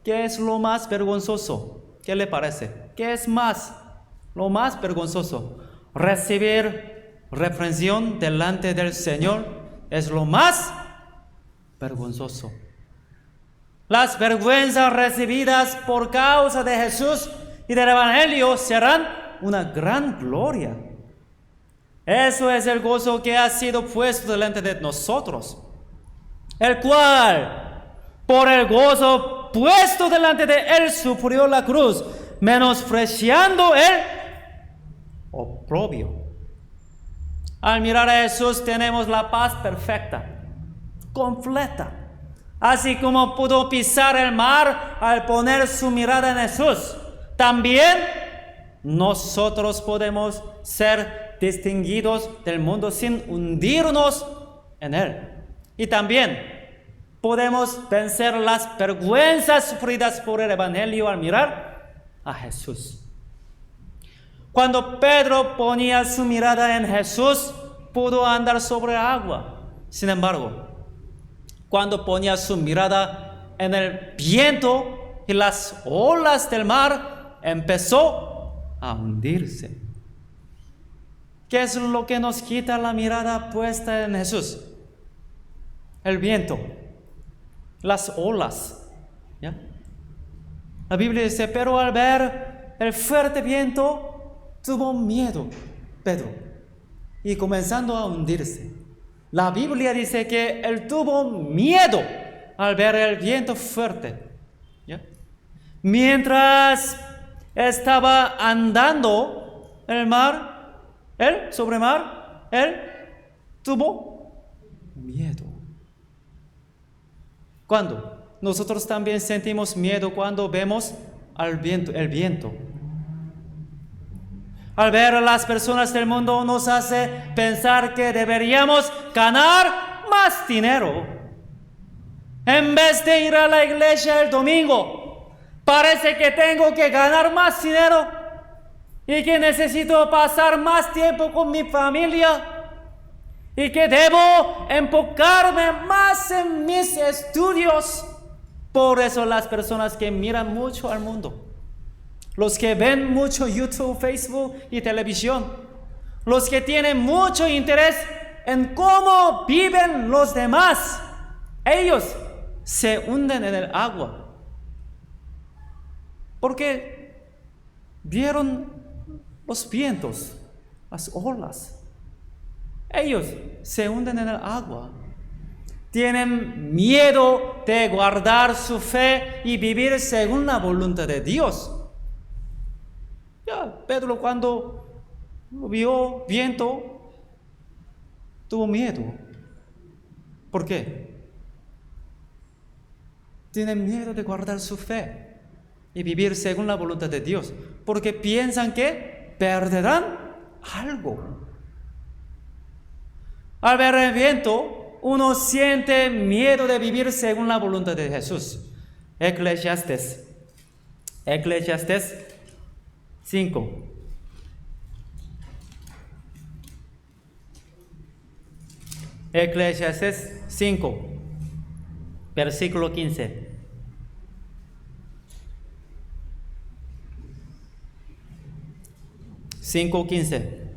¿Qué es lo más vergonzoso? ¿Qué le parece? ¿Qué es lo más vergonzoso? Recibir reprensión delante del Señor es lo más vergonzoso. Las vergüenzas recibidas por causa de Jesús y del Evangelio serán una gran gloria. Eso es el gozo que ha sido puesto delante de nosotros, el cual, por el gozo puesto delante de él, sufrió la cruz, menospreciando el oprobio. Al mirar a Jesús tenemos la paz perfecta, completa. Así como pudo pisar el mar al poner su mirada en Jesús, también nosotros podemos ser distinguidos del mundo sin hundirnos en él. Y también podemos vencer las vergüenzas sufridas por el Evangelio al mirar a Jesús. Cuando Pedro ponía su mirada en Jesús, pudo andar sobre agua. Sin embargo, cuando ponía su mirada en el viento y las olas del mar, empezó a hundirse. ¿Qué es lo que nos quita la mirada puesta en Jesús? El viento, las olas, ¿ya? La Biblia dice, pero al ver el fuerte viento, tuvo miedo Pedro y comenzando a hundirse. La Biblia dice que él tuvo miedo al ver el viento fuerte, ¿ya? Mientras estaba andando sobre mar, él tuvo miedo. ¿Cuándo? Nosotros también sentimos miedo cuando vemos el viento. Al ver a las personas del mundo nos hace pensar que deberíamos ganar más dinero. En vez de ir a la iglesia el domingo, parece que tengo que ganar más dinero y que necesito pasar más tiempo con mi familia y que debo enfocarme más en mis estudios. Por eso las personas que miran mucho al mundo, los que ven mucho YouTube, Facebook y televisión, los que tienen mucho interés en cómo viven los demás, ellos se hunden en el agua. Porque vieron los vientos, las olas. Ellos se hunden en el agua. Tienen miedo de guardar su fe y vivir según la voluntad de Dios. Ya, Pedro cuando vio viento, tuvo miedo. ¿Por qué? Tienen miedo de guardar su fe y vivir según la voluntad de Dios, porque piensan que perderán algo. Al ver el viento, uno siente miedo de vivir según la voluntad de Jesús. Eclesiastes 5. Eclesiastes 5, versículo 15. Cinco 15.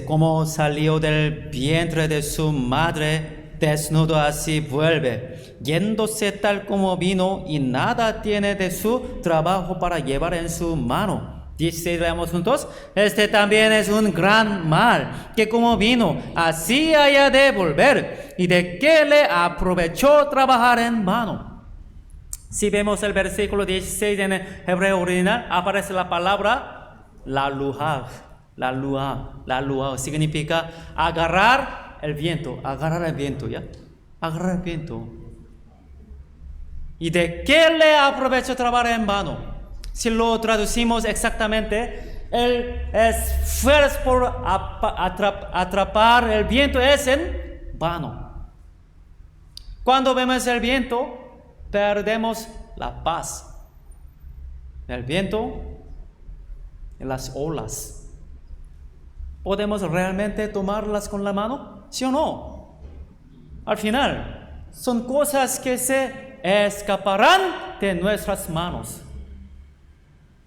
Como salió del vientre de su madre, desnudo así vuelve, yéndose tal como vino, y nada tiene de su trabajo para llevar en su mano. Dice, veamos juntos, este también es un gran mal, que como vino, así haya de volver, y de qué le aprovechó trabajar en vano. Si vemos el versículo 16 en el hebreo original, aparece la palabra la luaj. La luaj significa agarrar el viento, ¿ya? Agarrar el viento. ¿Y de qué le aprovecho trabajar en vano? Si lo traducimos exactamente, el esfuerzo por atrapar el viento es en vano. Cuando vemos el viento, perdemos la paz. El viento y las olas. ¿Podemos realmente tomarlas con la mano? ¿Sí o no? Al final, son cosas que se escaparán de nuestras manos.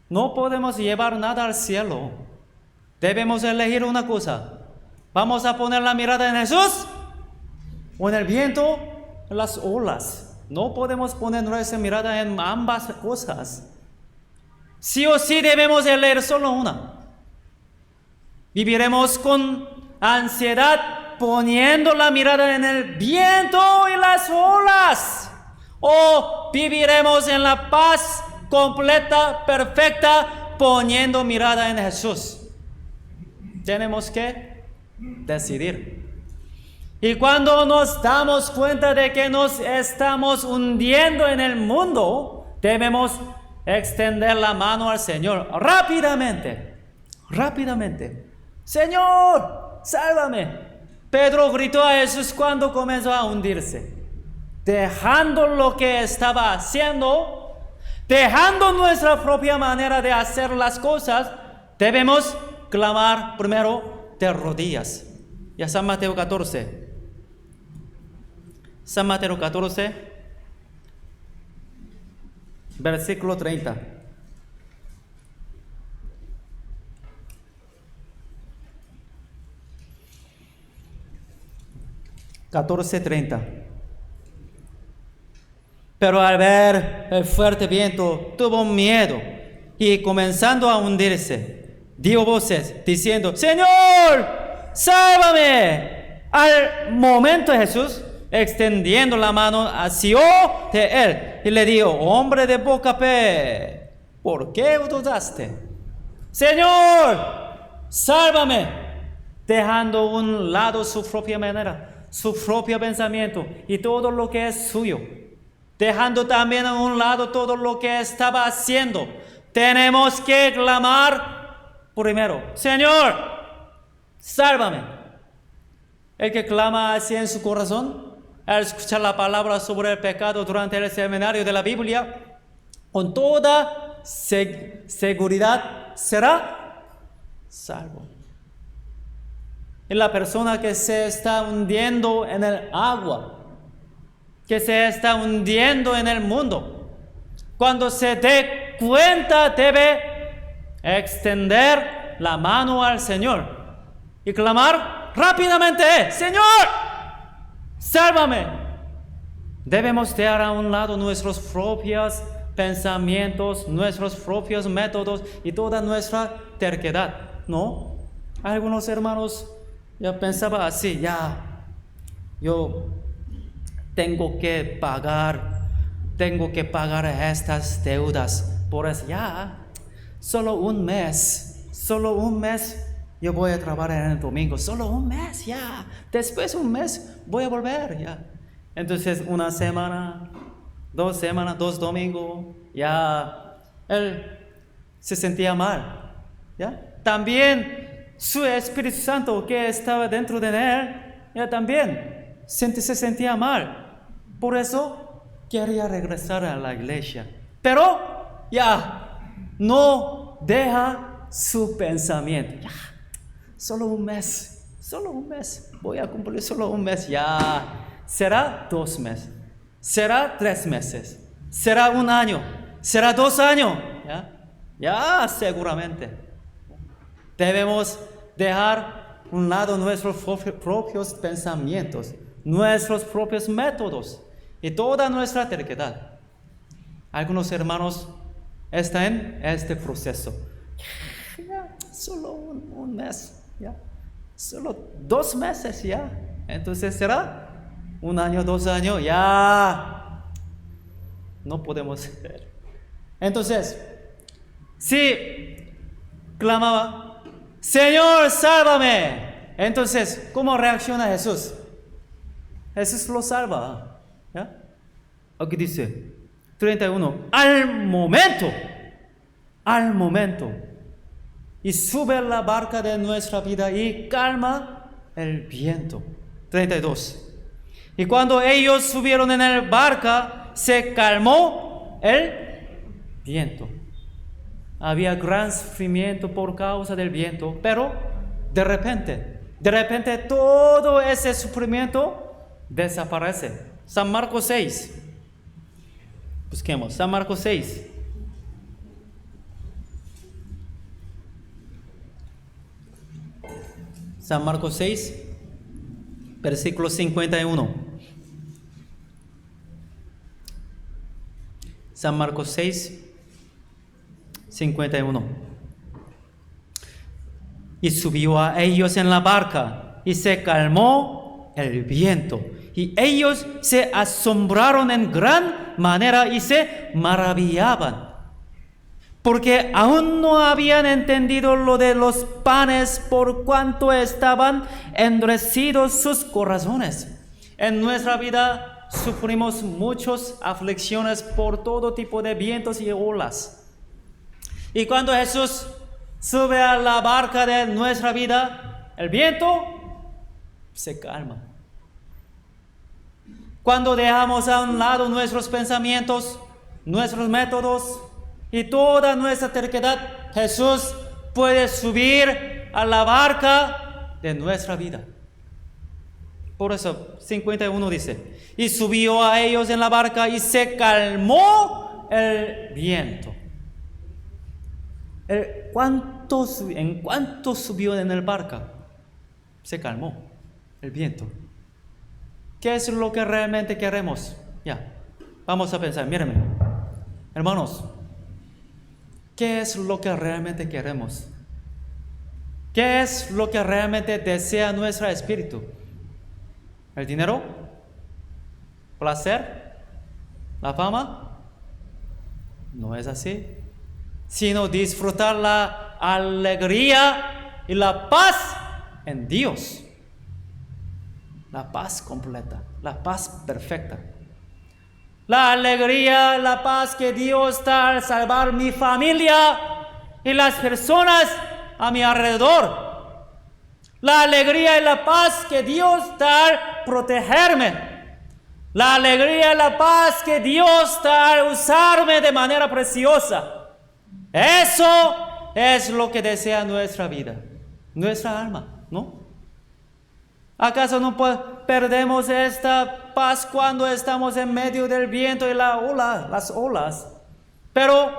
No podemos llevar nada al cielo. Debemos elegir una cosa. ¿Vamos a poner la mirada en Jesús? ¿O en el viento? En las olas. No podemos poner nuestra mirada en ambas cosas. Sí o sí debemos elegir solo una. Viviremos con ansiedad poniendo la mirada en el viento y las olas. O viviremos en la paz completa, perfecta, poniendo mirada en Jesús. Tenemos que decidir. Y cuando nos damos cuenta de que nos estamos hundiendo en el mundo, debemos extender la mano al Señor rápidamente. Señor, sálvame. Pedro gritó a Jesús cuando comenzó a hundirse. Dejando lo que estaba haciendo, dejando nuestra propia manera de hacer las cosas, debemos clamar primero de rodillas. Ya San Mateo 14. San Mateo 14, versículo 30. Pero al ver el fuerte viento, tuvo miedo y comenzando a hundirse, dio voces diciendo: Señor, sálvame. Al momento Jesús, extendiendo la mano, asió de él y le dijo: hombre de poca fe, ¿por qué dudaste? Señor, sálvame. Dejando a un lado su propia manera, su propio pensamiento y todo lo que es suyo, dejando también a un lado todo lo que estaba haciendo, tenemos que clamar primero: Señor, sálvame. El que clama así en su corazón, al escuchar la palabra sobre el pecado durante el seminario de la Biblia, con toda seguridad será salvo. Y la persona que se está hundiendo en el agua, que se está hundiendo en el mundo, cuando se dé cuenta debe extender la mano al Señor y clamar rápidamente: Señor, sálvame. Debemos dejar a un lado nuestros propios pensamientos, nuestros propios métodos y toda nuestra terquedad, ¿no? Algunos hermanos ya pensaban así: yo tengo que pagar estas deudas, por eso solo un mes yo voy a trabajar en el domingo, solo un mes, después un mes voy a volver, Entonces una semana, 2 semanas, 2 domingos, él se sentía mal, También su Espíritu Santo que estaba dentro de él, también se sentía mal. Por eso quería regresar a la iglesia. Pero no deja su pensamiento. Solo un mes, voy a cumplir solo un mes. Será 2 meses, será 3 meses, será 1 año, será 2 años. Seguramente. Debemos dejar a un lado nuestros propios pensamientos, nuestros propios métodos y toda nuestra terquedad. Algunos hermanos están en este proceso. Solo un mes, solo 2 meses, Entonces será 1 año, 2 años, No podemos ver. Entonces, si clamaba, Señor, sálvame. Entonces, ¿cómo reacciona Jesús? Jesús lo salva. ¿Ya? Aquí dice, 31, al momento, y sube a la barca de nuestra vida y calma el viento. 32. Y cuando ellos subieron en la barca, se calmó el viento. Había gran sufrimiento por causa del viento, pero de repente todo ese sufrimiento desaparece. San Marcos 6. Busquemos, San Marcos 6. San Marcos 6, versículo 51. San Marcos 6, 51. Y subió a ellos en la barca y se calmó el viento. Y ellos se asombraron en gran manera y se maravillaban, porque aún no habían entendido lo de los panes por cuanto estaban endurecidos sus corazones. En nuestra vida sufrimos muchas aflicciones por todo tipo de vientos y olas. Y cuando Jesús sube a la barca de nuestra vida, el viento se calma. Cuando dejamos a un lado nuestros pensamientos, nuestros métodos y toda nuestra terquedad, Jesús puede subir a la barca de nuestra vida. Por eso 51 dice, y subió a ellos en la barca y se calmó el viento. ¿En cuánto subió en el barca? Se calmó el viento. ¿Qué es lo que realmente queremos? Ya, vamos a pensar, mírenme. Hermanos, ¿qué es lo que realmente queremos? ¿Qué es lo que realmente desea nuestro espíritu? ¿El dinero? ¿Placer? ¿La fama? No es así. Sino disfrutar la alegría y la paz en Dios. La paz completa, la paz perfecta. La alegría, la paz que Dios da al salvar mi familia y las personas a mi alrededor. La alegría y la paz que Dios da al protegerme. La alegría y la paz que Dios da al usarme de manera preciosa. Eso es lo que desea nuestra vida, nuestra alma, ¿no? ¿Acaso no perdemos esta paz cuando estamos en medio del viento y las olas? Pero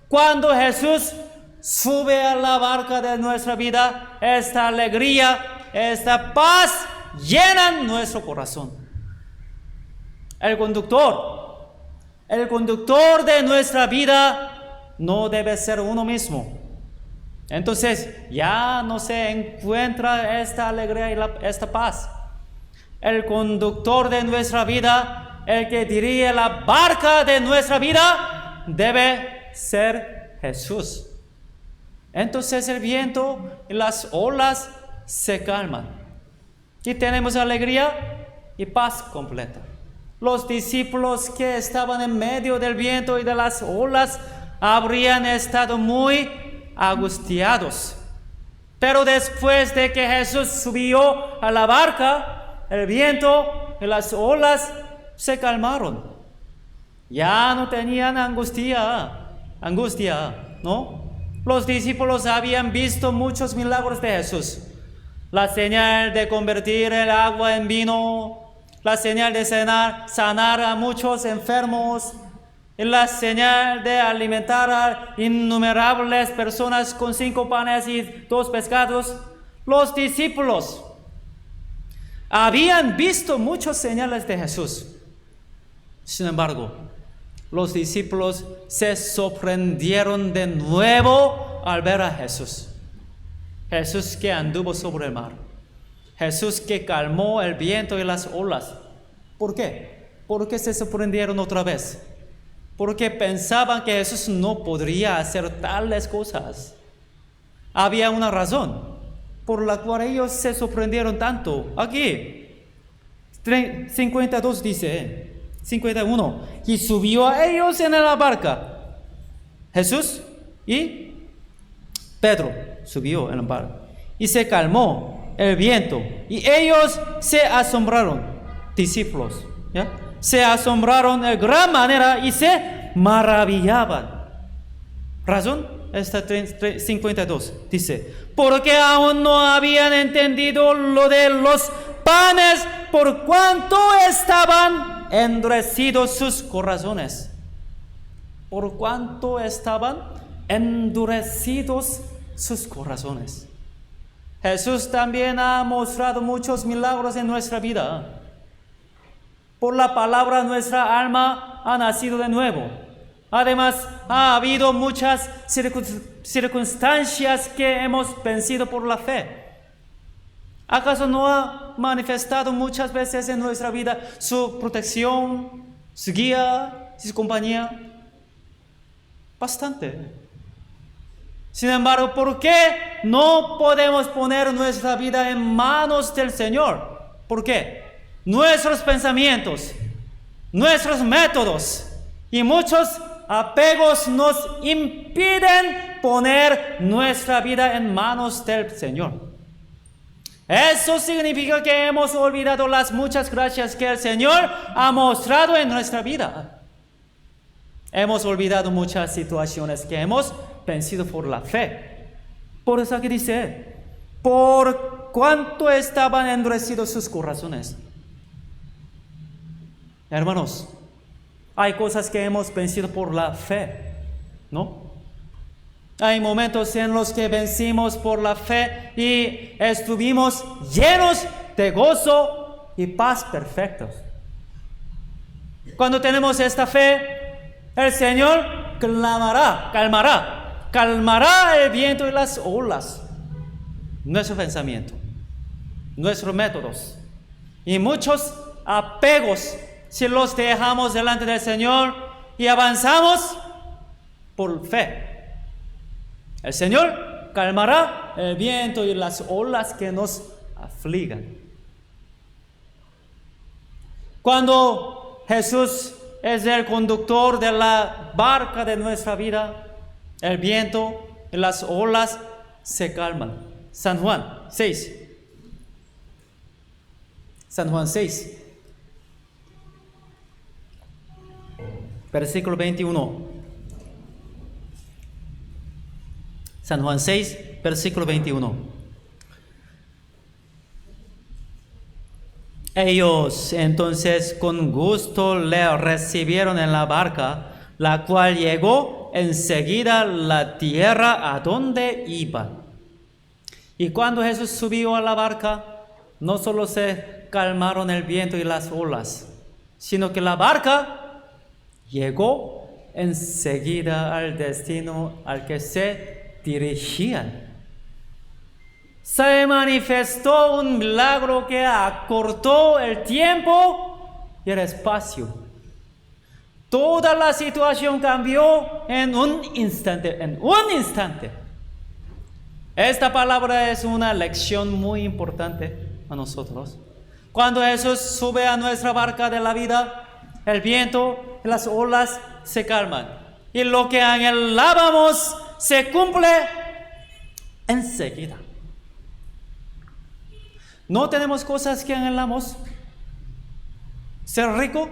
cuando Jesús sube a la barca de nuestra vida, esta alegría, esta paz llenan nuestro corazón. El conductor de nuestra vida no debe ser uno mismo. Entonces ya no se encuentra esta alegría y esta paz. El conductor de nuestra vida, el que dirige la barca de nuestra vida, debe ser Jesús. Entonces el viento y las olas se calman y tenemos alegría y paz completa. Los discípulos que estaban en medio del viento y de las olas habrían estado muy angustiados. Pero después de que Jesús subió a la barca, el viento y las olas se calmaron. Ya no tenían angustia, ¿no? Los discípulos habían visto muchos milagros de Jesús. La señal de convertir el agua en vino, la señal de sanar a muchos enfermos, y la señal de alimentar a innumerables personas con 5 panes y 2 pescados. Los discípulos habían visto muchas señales de Jesús. Sin embargo, los discípulos se sorprendieron de nuevo al ver a Jesús. Jesús que anduvo sobre el mar. Jesús que calmó el viento y las olas. ¿Por qué? ¿Por qué se sorprendieron otra vez? porque pensaban que Jesús no podría hacer tales cosas. Había una razón por la cual ellos se sorprendieron tanto. Aquí, 52 dice, 51, y subió a ellos en la barca. Jesús y Pedro subió en la barca. Y se calmó el viento. Y ellos se asombraron, discípulos, ¿ya? Se asombraron de gran manera y se maravillaban. ¿Razón? Esta 52 dice, porque aún no habían entendido lo de los panes por cuanto estaban endurecidos sus corazones. Por cuanto estaban endurecidos sus corazones. Jesús también ha mostrado muchos milagros en nuestra vida. Por la palabra nuestra alma ha nacido de nuevo. Además, ha habido muchas circunstancias que hemos vencido por la fe. ¿Acaso no ha manifestado muchas veces en nuestra vida su protección, su guía, su compañía? Bastante. Sin embargo, ¿por qué no podemos poner nuestra vida en manos del Señor? ¿Por qué? Nuestros pensamientos, nuestros métodos y muchos apegos nos impiden poner nuestra vida en manos del Señor. Eso significa que hemos olvidado las muchas gracias que el Señor ha mostrado en nuestra vida. Hemos olvidado muchas situaciones que hemos vencido por la fe. Por eso aquí dice, por cuanto estaban endurecidos sus corazones. Hermanos, hay cosas que hemos vencido por la fe, ¿no? Hay momentos en los que vencimos por la fe y estuvimos llenos de gozo y paz perfectos. Cuando tenemos esta fe, el Señor calmará el viento y las olas. Nuestro pensamiento, nuestros métodos y muchos apegos, si los dejamos delante del Señor y avanzamos por fe. El Señor calmará el viento y las olas que nos afligan. Cuando Jesús es el conductor de la barca de nuestra vida, el viento y las olas se calman. San Juan 6. San Juan 6. Versículo 21. San Juan 6, versículo 21. Ellos entonces con gusto le recibieron en la barca, la cual llegó enseguida a la tierra a donde iban. Y cuando Jesús subió a la barca, no solo se calmaron el viento y las olas, sino que la barca llegó enseguida al destino al que se dirigían. Se manifestó un milagro que acortó el tiempo y el espacio. Toda la situación cambió en un instante, Esta palabra es una lección muy importante a nosotros. Cuando Jesús sube a nuestra barca de la vida, el viento y las olas se calman. Y lo que anhelábamos se cumple enseguida. ¿No tenemos cosas que anhelamos? ¿Ser rico?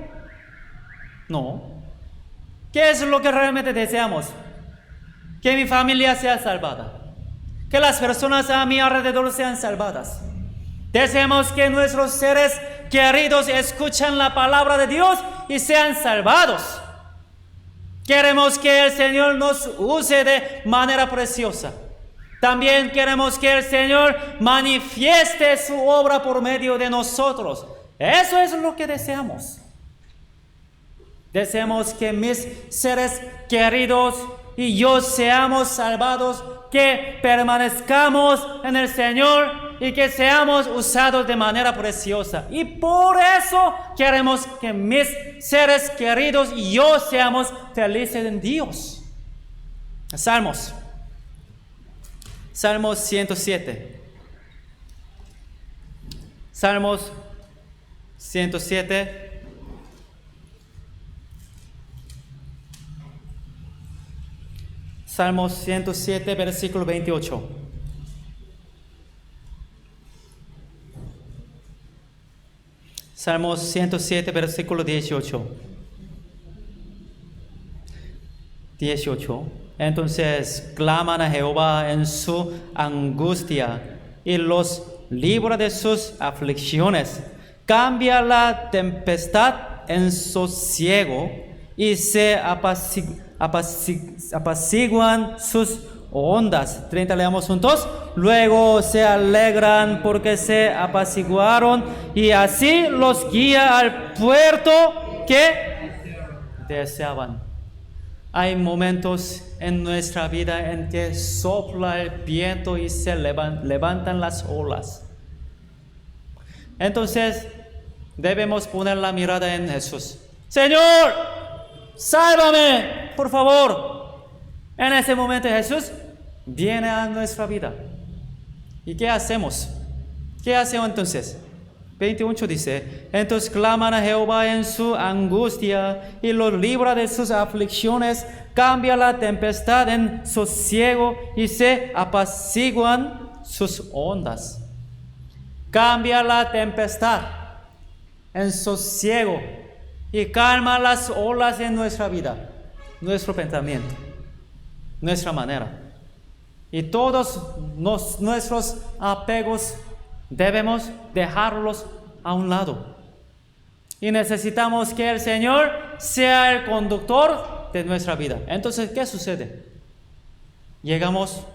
No. ¿Qué es lo que realmente deseamos? Que mi familia sea salvada. Que las personas a mi alrededor sean salvadas. Deseamos que nuestros seres queridos escuchen la palabra de Dios y sean salvados. Queremos que el Señor nos use de manera preciosa. También queremos que el Señor manifieste su obra por medio de nosotros. Eso es lo que deseamos. Deseamos que mis seres queridos y yo seamos salvados, que permanezcamos en el Señor y que seamos usados de manera preciosa. Y por eso queremos que mis seres queridos y yo seamos felices en Dios. Salmos 107. Salmos 107. Salmos 107, versículo 28. Salmos 107, versículo 18. Entonces claman a Jehová en su angustia y los libra de sus aflicciones. Cambia la tempestad en sosiego y se apaciguan sus ondas. 30, leamos juntos. Luego se alegran porque se apaciguaron y así los guía al puerto que deseaban. Hay momentos en nuestra vida en que sopla el viento y se levantan las olas. Entonces debemos poner la mirada en Jesús. Señor, sálvame, por favor. En ese momento Jesús viene a nuestra vida. ¿Y qué hacemos? ¿Qué hacemos entonces? 28 dice, entonces claman a Jehová en su angustia y los libra de sus aflicciones, cambia la tempestad en sosiego y se apaciguan sus ondas. Cambia la tempestad en sosiego y calma las olas en nuestra vida, nuestro pensamiento, nuestra manera. Y todos nuestros apegos debemos dejarlos a un lado. Y necesitamos que el Señor sea el conductor de nuestra vida. Entonces, ¿qué sucede? Llegamos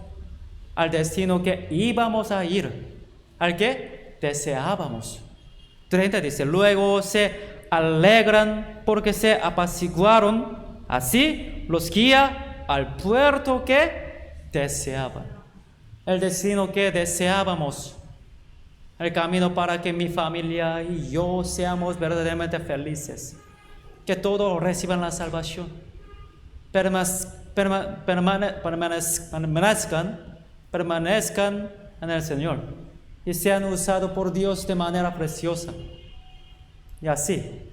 al destino que íbamos a ir, al que deseábamos. 30 dice, luego se alegran porque se apaciguaron, así los guía al puerto que deseaban. El destino que deseábamos. El camino para que mi familia y yo seamos verdaderamente felices. Que todos reciban la salvación. Permanezcan en el Señor. Y sean usados por Dios de manera preciosa. Y así,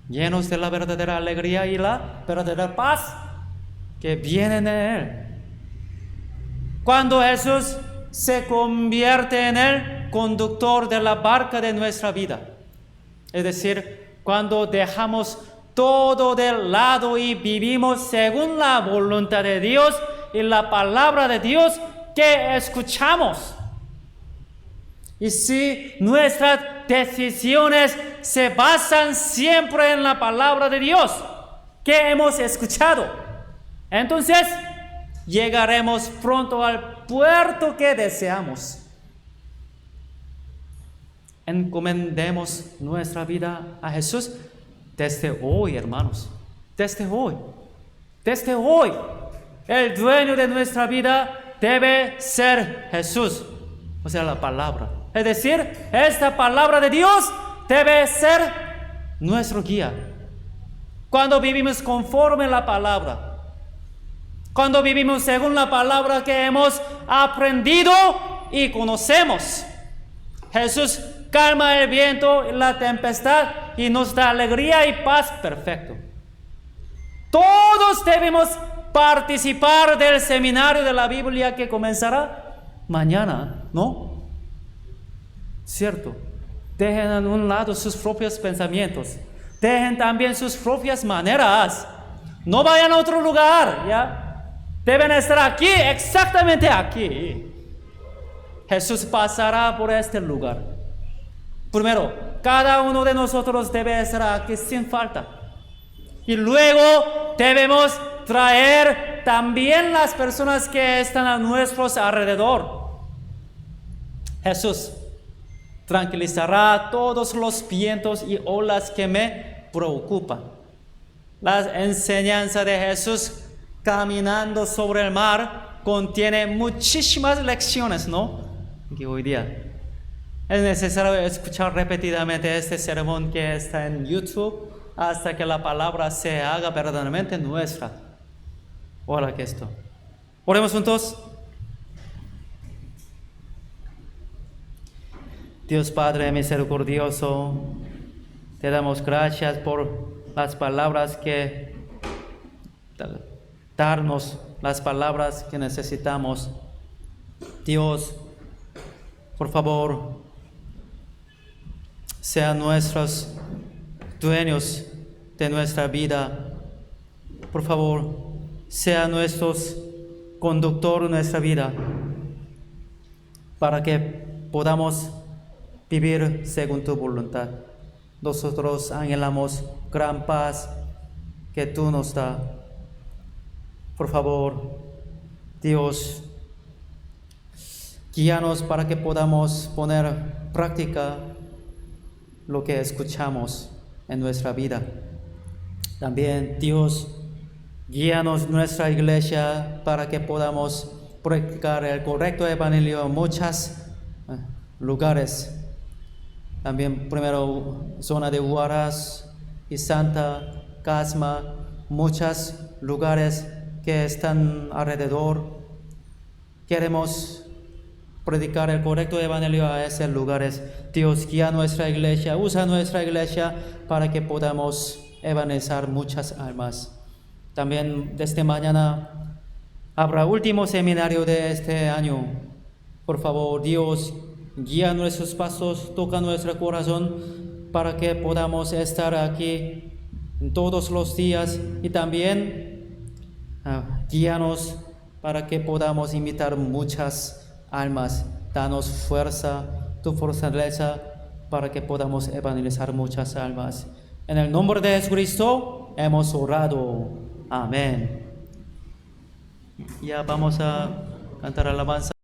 llenos de la verdadera alegría y la verdadera paz que viene de Él. Cuando Jesús se convierte en el conductor de la barca de nuestra vida. Es decir, cuando dejamos todo de lado y vivimos según la voluntad de Dios y la palabra de Dios que escuchamos. Y si nuestras decisiones se basan siempre en la palabra de Dios que hemos escuchado, entonces llegaremos pronto al puerto que deseamos. Encomendemos nuestra vida a Jesús desde hoy, hermanos. Desde hoy. Desde hoy. El dueño de nuestra vida debe ser Jesús. O sea, la palabra. Es decir, esta palabra de Dios debe ser nuestro guía. Cuando vivimos conforme a la palabra, cuando vivimos según la palabra que hemos aprendido y conocemos, Jesús calma el viento y la tempestad y nos da alegría y paz perfecto. Todos debemos participar del seminario de la Biblia que comenzará mañana, ¿no? Cierto. Dejen a un lado sus propios pensamientos. Dejen también sus propias maneras. No vayan a otro lugar, ¿ya? Deben estar aquí, exactamente aquí. Jesús pasará por este lugar. Primero, cada uno de nosotros debe estar aquí sin falta. Y luego debemos traer también las personas que están a nuestro alrededor. Jesús tranquilizará todos los vientos y olas que me preocupan. La enseñanza de Jesús caminando sobre el mar contiene muchísimas lecciones, ¿no? aquí hoy día. Es necesario escuchar repetidamente este sermón que está en YouTube hasta que la palabra se haga verdaderamente nuestra. Ojalá que esto. Oremos juntos. Dios Padre misericordioso, te damos gracias por las palabras que darnos las palabras que necesitamos. Dios, por favor, sean nuestros dueños de nuestra vida. Por favor, sean nuestros conductores de nuestra vida, para que podamos vivir según tu voluntad. Nosotros anhelamos gran paz que tú nos das. Por favor, Dios, guíanos para que podamos poner en práctica lo que escuchamos en nuestra vida. También, Dios, guíanos nuestra iglesia para que podamos predicar el correcto evangelio en muchos lugares. También primero zona de Huaraz y Santa, Casma, muchos lugares que están alrededor. Queremos predicar el correcto evangelio a esos lugares. Dios, guía nuestra iglesia, usa nuestra iglesia para que podamos evangelizar muchas almas. También desde mañana habrá último seminario de este año. Por favor, Dios, guía nuestros pasos, toca nuestro corazón para que podamos estar aquí todos los días y también guíanos para que podamos invitar muchas almas. Danos fuerza, tu fortaleza para que podamos evangelizar muchas almas. En el nombre de Jesucristo hemos orado. Amén. Ya vamos a cantar alabanza.